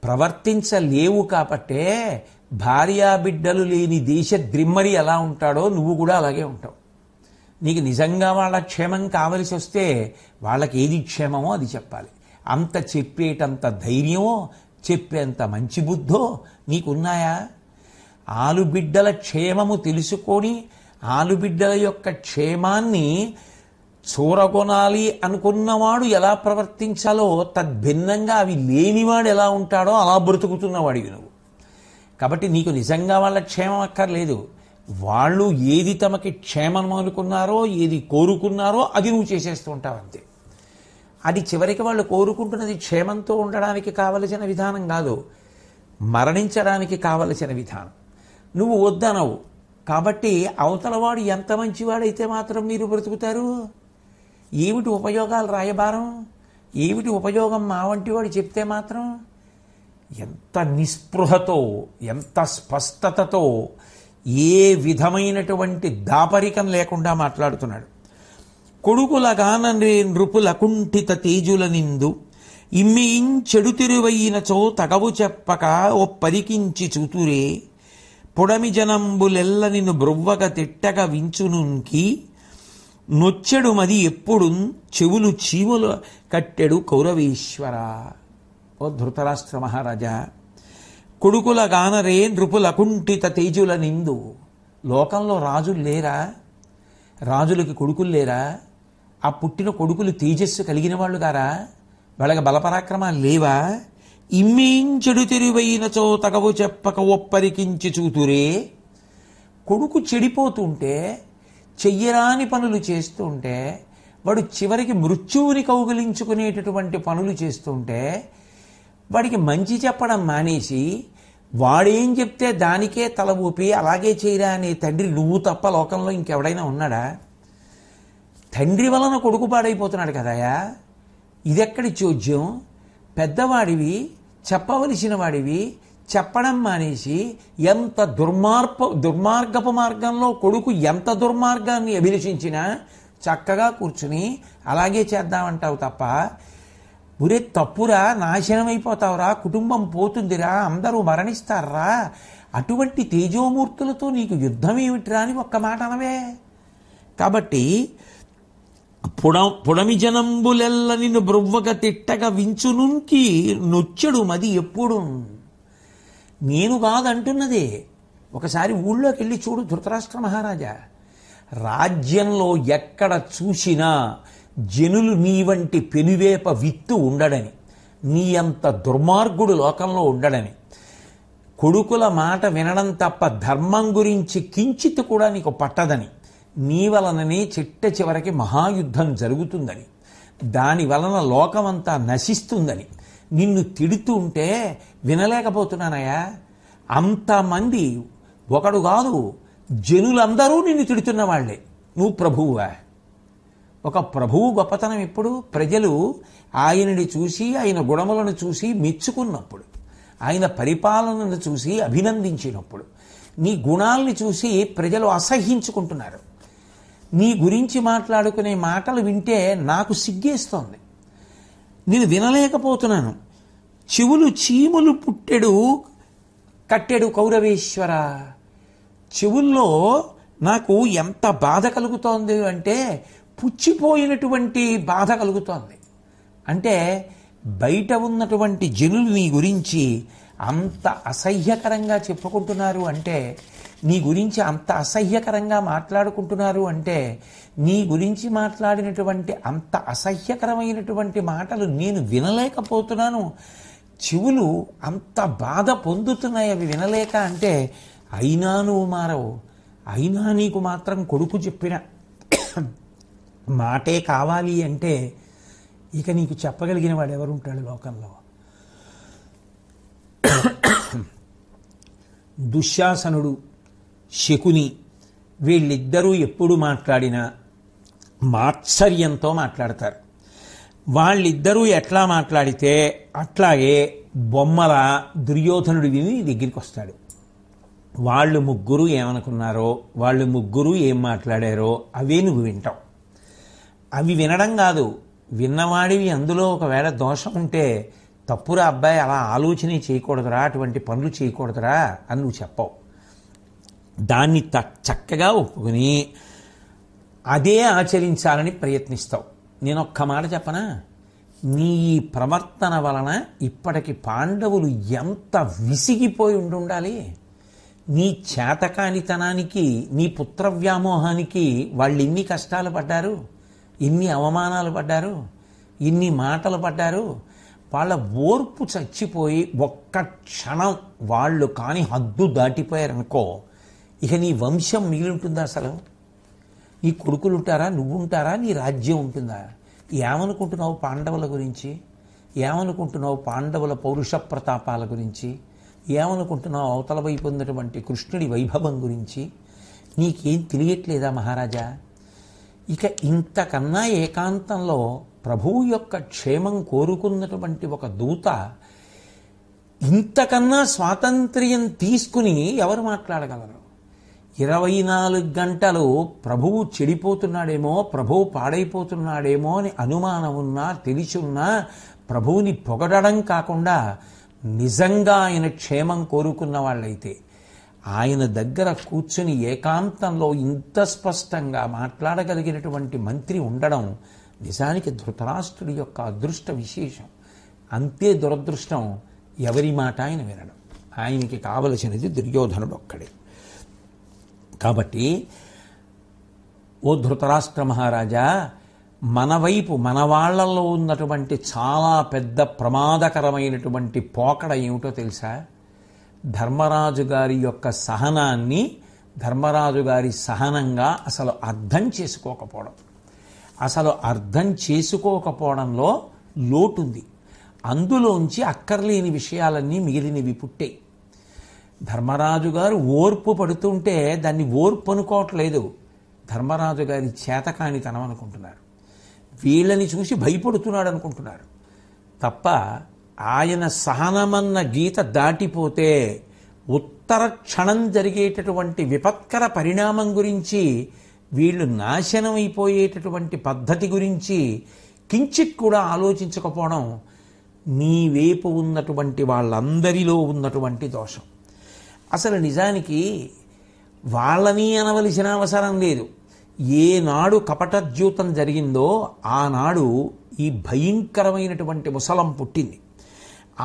ప్రవర్తించలేవు కాబట్టే భార్యా బిడ్డలు లేని దేశ ద్రిమ్మరి ఎలా ఉంటాడో నువ్వు కూడా అలాగే ఉంటావు. నీకు నిజంగా వాళ్ళ క్షేమం కావలసి వస్తే వాళ్ళకి ఏది క్షేమమో అది చెప్పాలి. అంత చెప్పేటంత ధైర్యమో చెప్పేంత మంచి బుద్ధో నీకున్నాయా? ఆలుబిడ్డల క్షేమము తెలుసుకొని ఆలుబిడ్డల యొక్క క్షేమాన్ని చూరగొనాలి అనుకున్నవాడు ఎలా ప్రవర్తించాలో తద్భిన్నంగా అవి లేనివాడు ఎలా ఉంటాడో అలా బ్రతుకుతున్నవాడివి నువ్వు. కాబట్టి నీకు నిజంగా వాళ్ళ క్షేమం అక్కర్లేదు. వాళ్ళు ఏది తమకి క్షేమం అనుకున్నారో, ఏది కోరుకున్నారో అది నువ్వు చేసేస్తూ ఉంటావు అంతే. అది చివరికి వాళ్ళు కోరుకుంటున్నది క్షేమంతో ఉండడానికి కావలసిన విధానం కాదు, మరణించడానికి కావలసిన విధానం. నువ్వు వద్దనవు కాబట్టి అవతలవాడు ఎంత మంచివాడైతే మాత్రం మీరు బ్రతుకుతారు? ఏమిటి ఉపయోగాలు రాయబారం? ఏమిటి ఉపయోగం మా వంటి వాడు చెప్తే మాత్రం? ఎంత నిస్పృహతో, ఎంత స్పష్టతతో, ఏ విధమైనటువంటి దాపరికం లేకుండా మాట్లాడుతున్నాడు. కొడుకులగానరే నృపుల కుంఠిత తేజుల నిందు ఇమ్మించెడు తిరువైనచో తగవు చెప్పక ఓ పరికించి చూతురే పొడమి జనంబులెల్ల నిన్ను బ్రొవ్వగ తిట్టగ వించునుంకి నొచ్చెడు మది ఎప్పుడు చెవులు చీములు కట్టెడు కౌరవేశ్వర. ఓ ధృతరాష్ట్ర మహారాజా, కొడుకుల గానరే నృపుల కుంఠిత తేజుల నిందు. లోకంలో రాజులు లేరా? రాజులకి కొడుకులు లేరా? ఆ పుట్టిన కొడుకులు తేజస్సు కలిగిన వాళ్ళు గారా? వాళ్ళకి బలపరాక్రమాలు లేవా? ఇమ్మేంచెడు తెరువైనచో తగవు చెప్పక ఒప్పరికించి చూతురే. కొడుకు చెడిపోతుంటే, చెయ్యరాని పనులు చేస్తుంటే, వాడు చివరికి మృత్యువుని కౌగిలించుకునేటటువంటి పనులు చేస్తుంటే వాడికి మంచి చెప్పడం మానేసి వాడేం చెప్తే దానికే తల ఊపి అలాగే చేయరా అనే తండ్రి నువ్వు తప్ప లోకంలో ఇంకెవడైనా ఉన్నాడా? తండ్రి వలన కొడుకు పాడైపోతున్నాడు కదయా. ఇదెక్కడి చోద్యం? పెద్దవాడివి, చెప్పవలసిన వాడివి చెప్పడం మానేసి ఎంత దుర్మార్గపు మార్గంలో కొడుకు ఎంత దుర్మార్గాన్ని అభిలషించినా చక్కగా కూర్చుని అలాగే చేద్దామంటావు తప్ప, ఒరే తప్పురా, నాశనమైపోతావురా, కుటుంబం పోతుందిరా, అందరూ మరణిస్తారా, అటువంటి తేజోమూర్తులతో నీకు యుద్ధం ఏమిట్రా అని ఒక్క మాట అనవే. కాబట్టి పొడమి జనంబులెల్ల నిన్ను బ్రొవ్వగ తిట్టగా వించునుంకి నొచ్చెడు మది ఎప్పుడు. నేను కాదంటున్నదే. ఒకసారి ఊళ్ళోకి వెళ్ళి చూడు ధృతరాష్ట్ర మహారాజా. రాజ్యంలో ఎక్కడ చూసినా జనులు నీ వంటి పెనువేప విత్తు ఉండడని, నీ అంత దుర్మార్గుడు లోకంలో ఉండడని, కొడుకుల మాట వినడం తప్ప ధర్మం గురించి కించిత్ కూడా నీకు పట్టదని, నీ వలననే చిట్ట చివరికి మహాయుద్ధం జరుగుతుందని, దాని వలన లోకమంతా నశిస్తుందని నిన్ను తిడుతూ ఉంటే వినలేకపోతున్నానయ్యా. అంతమంది, ఒకడు కాదు, జనులందరూ నిన్ను తిడుతున్న వాళ్లే. నువ్వు ప్రభువువా? ఒక ప్రభువు గొప్పతనం ఎప్పుడు? ప్రజలు ఆయనని చూసి, ఆయన గుణములను చూసి మెచ్చుకున్నప్పుడు, ఆయన పరిపాలనను చూసి అభినందించినప్పుడు. నీ గుణాలని చూసి ప్రజలు అసహ్యించుకుంటున్నారు. నీ గురించి మాట్లాడుకునే మాటలు వింటే నాకు సిగ్గేస్తోంది, నేను వినలేకపోతున్నాను. చెవులు చీములు పుట్టెడు కట్టెడు కౌరవేశ్వర. చెవుల్లో నాకు ఎంత బాధ కలుగుతోంది అంటే పుచ్చిపోయినటువంటి బాధ కలుగుతోంది. అంటే బయట ఉన్నటువంటి జనులు నీ గురించి అంత అసహ్యకరంగా చెప్పుకుంటున్నారు అంటే, నీ గురించి అంత అసహ్యకరంగా మాట్లాడుకుంటున్నారు అంటే, నీ గురించి మాట్లాడినటువంటి అంత అసహ్యకరమైనటువంటి మాటలు నేను వినలేకపోతున్నాను, చెవులు అంత బాధ పొందుతున్నాయి అవి వినలేక అంటే, అయినా నువ్వు మారవు, అయినా నీకు మాత్రం కొడుకు చెప్పిన మాటే కావాలి అంటే ఇక నీకు చెప్పగలిగిన వాడు ఎవరుంటాడు లోకంలో? దుశ్శాసనుడు, శకుని వీళ్ళిద్దరూ ఎప్పుడు మాట్లాడినా మాత్సర్యంతో మాట్లాడతారు. వాళ్ళిద్దరూ ఎట్లా మాట్లాడితే అట్లాగే బొమ్మల దుర్యోధనుడు విని దగ్గరికి వస్తాడు. వాళ్ళు ముగ్గురు ఏమనుకున్నారో, వాళ్ళు ముగ్గురు ఏం మాట్లాడారో అవే నువ్వు వింటావు. అవి వినడం కాదు, విన్నవాడివి అందులో ఒకవేళ దోషం ఉంటే, తప్పురా అబ్బాయి అలా ఆలోచనే చేయకూడదురా, అటువంటి పనులు చేయకూడదురా అని నువ్వు చెప్పవు. దాన్ని చక్కగా ఒప్పుకుని అదే ఆచరించాలని ప్రయత్నిస్తావు. నేను ఒక్క మాట చెప్పనా, నీ ఈ ప్రవర్తన వలన ఇప్పటికి పాండవులు ఎంత విసిగిపోయి ఉండాలి. నీ చేతకానితనానికి, నీ పుత్ర వ్యామోహానికి వాళ్ళు ఎన్ని కష్టాలు పడ్డారు, ఎన్ని అవమానాలు పడ్డారు, ఎన్ని మాటలు పడ్డారు. వాళ్ళ ఓర్పు చచ్చిపోయి ఒక్క క్షణం వాళ్ళు కానీ హద్దు దాటిపోయారనుకో, ఇక నీ వంశం మిగిలింటుందా? అసలు నీ కొడుకులు ఉంటారా, నువ్వుంటారా, నీ రాజ్యం ఉంటుందా? ఏమనుకుంటున్నావు పాండవుల గురించి? ఏమనుకుంటున్నావు పాండవుల పౌరుష ప్రతాపాల గురించి? ఏమనుకుంటున్నావు అవతల వైపు ఉన్నటువంటి కృష్ణుడి వైభవం గురించి? నీకేం తెలియట్లేదా మహారాజా? ఇక ఇంతకన్నా ఏకాంతంలో ప్రభువు యొక్క క్షేమం కోరుకున్నటువంటి ఒక దూత ఇంతకన్నా స్వాతంత్ర్యం తీసుకుని ఎవరు మాట్లాడగలరు? 24 గంటలు ప్రభువు చెడిపోతున్నాడేమో, ప్రభువు పాడైపోతున్నాడేమో అని అనుమానం ఉన్నా, తెలిసున్నా ప్రభువుని పొగడడం కాకుండా నిజంగా ఆయన క్షేమం కోరుకున్న వాళ్ళైతే ఆయన దగ్గర కూర్చుని ఏకాంతంలో ఇంత స్పష్టంగా మాట్లాడగలిగినటువంటి మంత్రి ఉండడం నిజానికి ధృతరాష్ట్రుడి యొక్క అదృష్ట విశేషం. అంతే దురదృష్టం ఎవరి మాట ఆయన వినడం. ఆయనకి కావలసినది దుర్యోధనుడు ఒక్కడే. కాబట్టి ఓ ధృతరాష్ట్ర మహారాజా, మన వైపు మన వాళ్లలో ఉన్నటువంటి చాలా పెద్ద ప్రమాదకరమైనటువంటి పోకడ ఏమిటో తెలుసా? ధర్మరాజు గారి యొక్క సహనాన్ని ధర్మరాజు గారి సహనంగా అసలు అర్థం చేసుకోకపోవడం. అసలు అర్థం చేసుకోకపోవడంలో లోటుంది. అందులోంచి అక్కర్లేని విషయాలన్నీ మిగిలినవి పుట్టాయి. ధర్మరాజు గారు ఓర్పు పడుతుంటే దాన్ని ఓర్పు అనుకోవట్లేదు, ధర్మరాజు గారి చేతకానితనం అనుకుంటున్నారు. వీళ్ళని చూసి భయపడుతున్నాడు అనుకుంటున్నారు తప్ప ఆయన సహనమన్న గీత దాటిపోతే ఉత్తర క్షణం జరిగేటటువంటి విపత్కర పరిణామం గురించి, వీళ్ళు నాశనం అయిపోయేటటువంటి పద్ధతి గురించి కించిత్ కూడా ఆలోచించకపోవడం నీ వైపు ఉన్నటువంటి వాళ్ళందరిలో ఉన్నటువంటి దోషం. అసలు నిజానికి వాళ్ళని అనవలసిన అవసరం లేదు. ఏనాడు కపటద్యూతం జరిగిందో ఆనాడు ఈ భయంకరమైనటువంటి ముసలం పుట్టింది.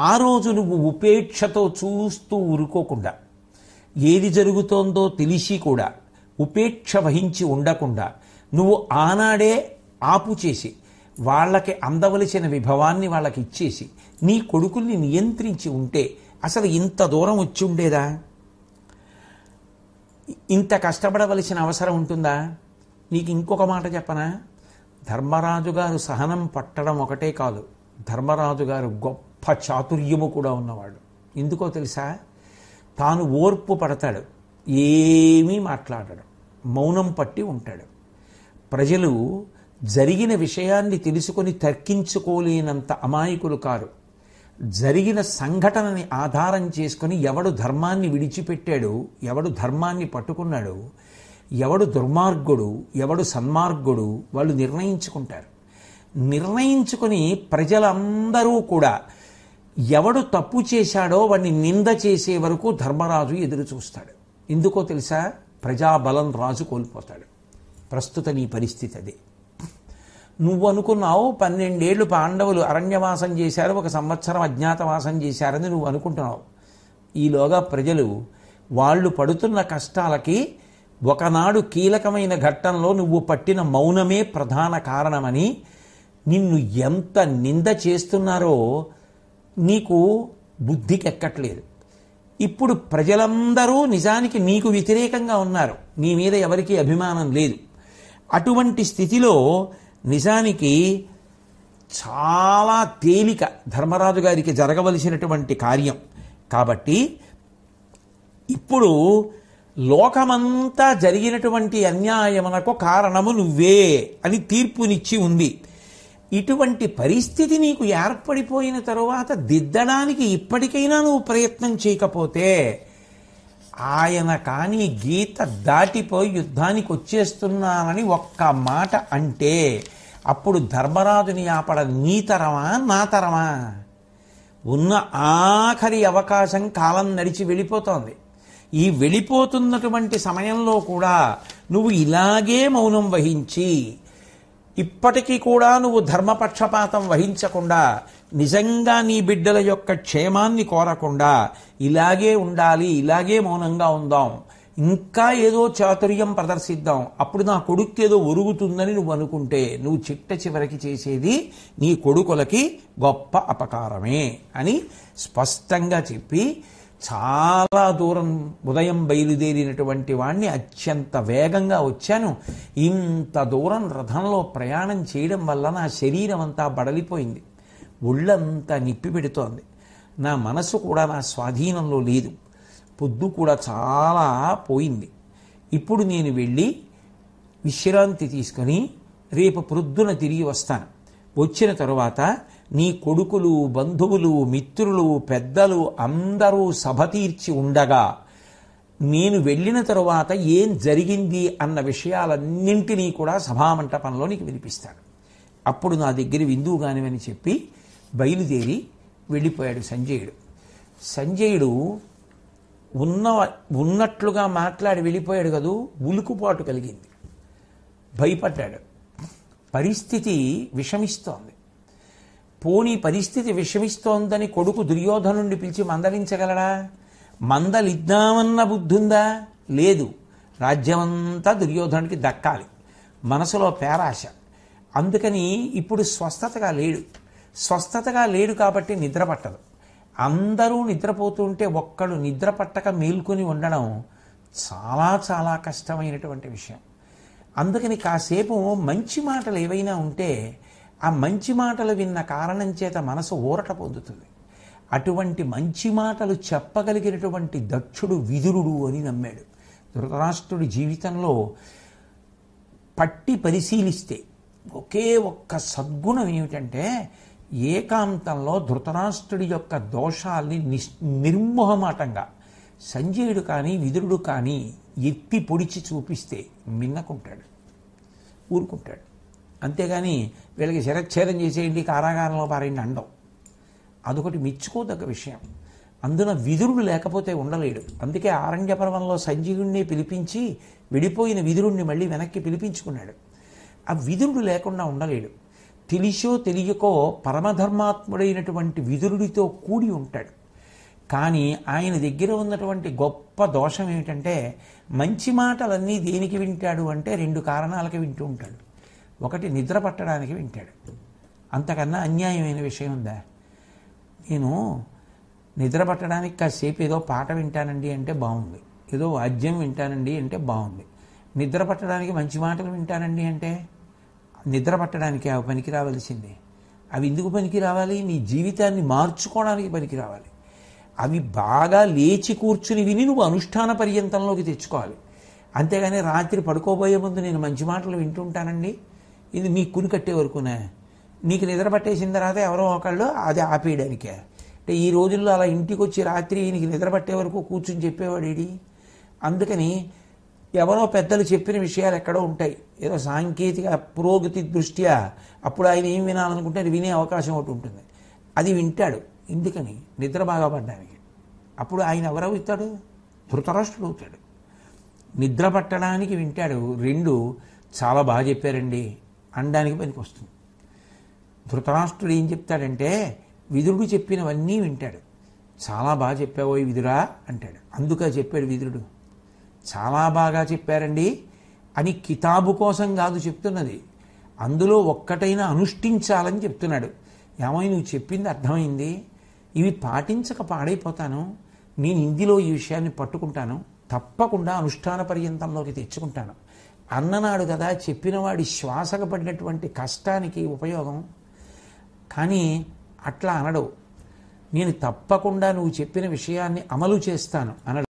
ఆ రోజు నువ్వు ఉపేక్షతో చూస్తూ ఊరుకోకుండా, ఏది జరుగుతోందో తెలిసి కూడా ఉపేక్ష వహించి ఉండకుండా నువ్వు ఆనాడే ఆపు చేసి వాళ్ళకి అందవలసిన విభవాన్ని వాళ్ళకి ఇచ్చేసి నీ కొడుకుల్ని నియంత్రించి ఉంటే అసలు ఇంత దూరం వచ్చి ఉండేదా? ఇంత కష్టపడవలసిన అవసరం ఉంటుందా? నీకు ఇంకొక మాట చెప్పనా? ధర్మరాజు గారు సహనం పట్టడం ఒకటే కాదు, ధర్మరాజు గారు గొప్ప చాతుర్యము కూడా ఉన్నవాడు. ఎందుకో తెలుసా? తాను ఓర్పు పడతాడు, ఏమీ మాట్లాడడు, మౌనం పట్టి ఉంటాడు. ప్రజలు జరిగిన విషయాన్ని తెలుసుకొని తర్కించుకోలేనంత అమాయకులు కారు. జరిగిన సంఘటనని ఆధారం చేసుకొని ఎవడు ధర్మాన్ని విడిచిపెట్టాడు, ఎవడు ధర్మాన్ని పట్టుకున్నాడు, ఎవడు దుర్మార్గుడు, ఎవడు సన్మార్గుడు వాళ్ళు నిర్ణయించుకుంటారు. నిర్ణయించుకొని ప్రజలందరూ కూడా ఎవడు తప్పు చేశాడో వాడిని నింద చేసే వరకు ధర్మరాజు ఎదురు చూస్తాడు. ఎందుకో తెలుసా? ప్రజాబలం రాజు కోల్పోతాడు. ప్రస్తుత నీ పరిస్థితి అదే. నువ్వు అనుకున్నావు 12 ఏళ్ళు పాండవులు అరణ్యవాసం చేశారు, 1 సంవత్సరం అజ్ఞాతవాసం చేశారని నువ్వు అనుకుంటున్నావు. ఈలోగా ప్రజలు వాళ్ళు పడుతున్న కష్టాలకి ఒకనాడు కీలకమైన ఘట్టంలో నువ్వు పట్టిన మౌనమే ప్రధాన కారణమని నిన్ను ఎంత నింద చేస్తున్నారో నీకు బుద్ధికి ఎక్కట్లేదు. ఇప్పుడు ప్రజలందరూ నిజానికి నీకు వ్యతిరేకంగా ఉన్నారు, నీ మీద ఎవరికీ అభిమానం లేదు. అటువంటి స్థితిలో నిజానికి చాలా తేలిక ధర్మరాజు గారికి జరగవలసినటువంటి కార్యం. కాబట్టి ఇప్పుడు లోకమంతా జరిగినటువంటి అన్యాయమునకు కారణము నువ్వే అని తీర్పునిచ్చి ఉంది. ఇటువంటి పరిస్థితి నీకు ఏర్పడిపోయిన తరువాత దిద్దడానికి ఇప్పటికైనా నువ్వు ప్రయత్నం చేయకపోతే ఆయన కానీ గీత దాటిపోయి యుద్ధానికి వచ్చేస్తున్నానని ఒక్క మాట అంటే అప్పుడు ధర్మరాజుని ఆపడ నీ తరమా నా తరమా? ఉన్న ఆఖరి అవకాశం కాలం నడిచి వెళ్ళిపోతోంది. ఈ వెళ్ళిపోతున్నటువంటి సమయంలో కూడా నువ్వు ఇలాగే మౌనం వహించి ఇప్పటికీ కూడా నువ్వు ధర్మపక్షపాతం వహించకుండా నిజంగా నీ బిడ్డల యొక్క క్షేమాన్ని కోరకుండా ఇలాగే ఉండాలి, ఇలాగే మౌనంగా ఉందాం, ఇంకా ఏదో చాతుర్యం ప్రదర్శిద్దాం, అప్పుడు నా కొడుకు ఏదో ఒరుగుతుందని నువ్వు అనుకుంటే నువ్వు చిట్ట చివరికి చేసేది నీ కొడుకులకి గొప్ప అపకారమే అని స్పష్టంగా చెప్పి చాలా దూరం ఉదయం బయలుదేరినటువంటి వాణ్ణి అత్యంత వేగంగా వచ్చాను. ఇంత దూరం రథంలో ప్రయాణం చేయడం వల్ల నా శరీరం అంతా బడలిపోయింది, ఒళ్ళంతా నిప్పి పెడుతోంది, నా మనసు కూడా నా స్వాధీనంలో లేదు, పొద్దు కూడా చాలా పోయింది. ఇప్పుడు నేను వెళ్ళి విశ్రాంతి తీసుకొని రేపు ప్రొద్దున తిరిగి వస్తాను. వచ్చిన తరువాత నీ కొడుకులు, బంధువులు, మిత్రులు, పెద్దలు అందరూ సభ తీర్చి ఉండగా నేను వెళ్ళిన తరువాత ఏం జరిగింది అన్న విషయాలన్నింటినీ కూడా సభామంటపంలో నీకు వినిపిస్తాడు. అప్పుడు నా దగ్గర విందువు కానివని చెప్పి బయలుదేరి వెళ్ళిపోయాడు సంజయుడు. సంజయుడు ఉన్నట్లుగా మాట్లాడి వెళ్ళిపోయాడు కదూ, ఉలుకుపాటు కలిగింది, భయపడ్డాడు. పరిస్థితి విషమిస్తోంది. పోనీ పరిస్థితి విషమిస్తోందని కొడుకు దుర్యోధనుడిని పిలిచి మందలించగలడా? మందలిద్దామన్న బుద్ధుందా? లేదు. రాజ్యమంతా దుర్యోధనుడికి దక్కాలి, మనసులో పేరాశ. అందుకని ఇప్పుడు స్వస్థతగా లేడు. స్వస్థతగా లేడు కాబట్టి నిద్ర పట్టదు. అందరూ నిద్రపోతుంటే ఒక్కడు నిద్ర పట్టక మేల్కొని ఉండడం చాలా చాలా కష్టమైనటువంటి విషయం. అందుకని కాసేపు మంచి మాటలు ఏవైనా ఉంటే ఆ మంచి మాటలు విన్న కారణం చేత మనసు ఊరట పొందుతుంది. అటువంటి మంచి మాటలు చెప్పగలిగినటువంటి దక్షుడు విదురుడు అని నమ్మాడు. ధృతరాష్ట్రుడి జీవితంలో పట్టి పరిశీలిస్తే ఒకే ఒక్క సద్గుణం ఏమిటంటే ఏకాంతంలో ధృతరాష్ట్రుడి యొక్క దోషాల్ని నిర్మోహమాటంగా సంజయుడు కానీ విదురుడు కానీ ఎత్తి పొడిచి చూపిస్తే మిన్నకుంటాడు, ఊరుకుంటాడు. అంతేగాని వీళ్ళకి శిరచ్ఛేదం చేసేయండి, కారాగారంలో పారేయండి అండం. అదొకటి మెచ్చుకోదగ్గ విషయం. అందున విదురుడు లేకపోతే ఉండలేడు. అందుకే ఆరణ్యపర్వంలో సంజయుడిని పిలిపించి విడిపోయిన విదురుణ్ణి మళ్ళీ వెనక్కి పిలిపించుకున్నాడు. ఆ విదురుడు లేకుండా ఉండలేడు. తెలిసో తెలియకో పరమధర్మాత్ముడైనటువంటి విదురుడితో కూడి ఉంటాడు. కానీ ఆయన దగ్గర ఉన్నటువంటి గొప్ప దోషం ఏమిటంటే మంచి మాటలన్నీ దేనికి వింటాడు అంటే రెండు కారణాలకి వింటూ ఉంటాడు. ఒకటి నిద్ర పట్టడానికి వింటాడు. అంతకన్నా అన్యాయమైన విషయం ఉందా? నేను నిద్ర పట్టడానికి కాసేపు ఏదో పాట వింటానండి అంటే బాగుంది, ఏదో వాద్యం వింటానండి అంటే బాగుంది. నిద్ర పట్టడానికి మంచి మాటలు వింటానండి అంటే నిద్ర పట్టడానికి అవి పనికి రావాల్సిందే. అవి ఎందుకు పనికి రావాలి? నీ జీవితాన్ని మార్చుకోవడానికి పనికి రావాలి. అవి బాగా లేచి కూర్చుని విని నువ్వు అనుష్ఠాన పర్యంతంలోకి తెచ్చుకోవాలి. అంతేగాని రాత్రి పడుకోబోయే ముందు నేను మంచి మాటలు వింటుంటానండి, ఇది నీకు కుని కట్టే వరకునే, నీకు నిద్ర పట్టేసిన తర్వాత ఎవరో ఒకళ్ళు అది ఆపేయడానికే. అంటే ఈ రోజుల్లో అలా ఇంటికి వచ్చి రాత్రి నీకు నిద్ర పట్టే వరకు కూర్చుని చెప్పేవాడు ఏడి? అందుకని ఎవరో పెద్దలు చెప్పిన విషయాలు ఎక్కడో ఉంటాయి, ఏదో సాంకేతిక పురోగతి దృష్ట్యా అప్పుడు ఆయన ఏం వినాలనుకుంటే అది వినే అవకాశం ఒకటి ఉంటుంది, అది వింటాడు. ఎందుకని? నిద్ర బాగా పడ్డానికి. అప్పుడు ఆయన ఎవరవుతాడు? ధృతరాష్ట్రుడు అవుతాడు. నిద్ర పట్టడానికి వింటాడు. రెండు చాలా బాగా చెప్పారండి అనడానికి పనికి వస్తుంది. ధృతరాష్ట్రుడు ఏం చెప్తాడంటే విదురుడు చెప్పినవన్నీ వింటాడు. చాలా బాగా చెప్పావో విదురా అంటాడు. అందుకే చెప్పాడు విదురుడు, చాలా బాగా చెప్పారండి అని కితాబు కోసం కాదు చెప్తున్నది, అందులో ఒక్కటైనా అనుష్ఠించాలని చెప్తున్నాడు. ఏమై నువ్వు చెప్పింది అర్థమైంది, ఇవి పాటించక పాడైపోతాను, నేను ఇందులో ఈ విషయాన్ని పట్టుకుంటాను, తప్పకుండా అనుష్ఠాన పర్యంతంలోకి తెచ్చుకుంటాను అన్ననాడు కదా. చెప్పినవాడి శ్వాసకు పడినటువంటి కష్టానికి ఉపయోగం. కానీ అట్లా అనడు, నేను తప్పకుండా నువ్వు చెప్పిన విషయాన్ని అమలు చేస్తాను అనడు.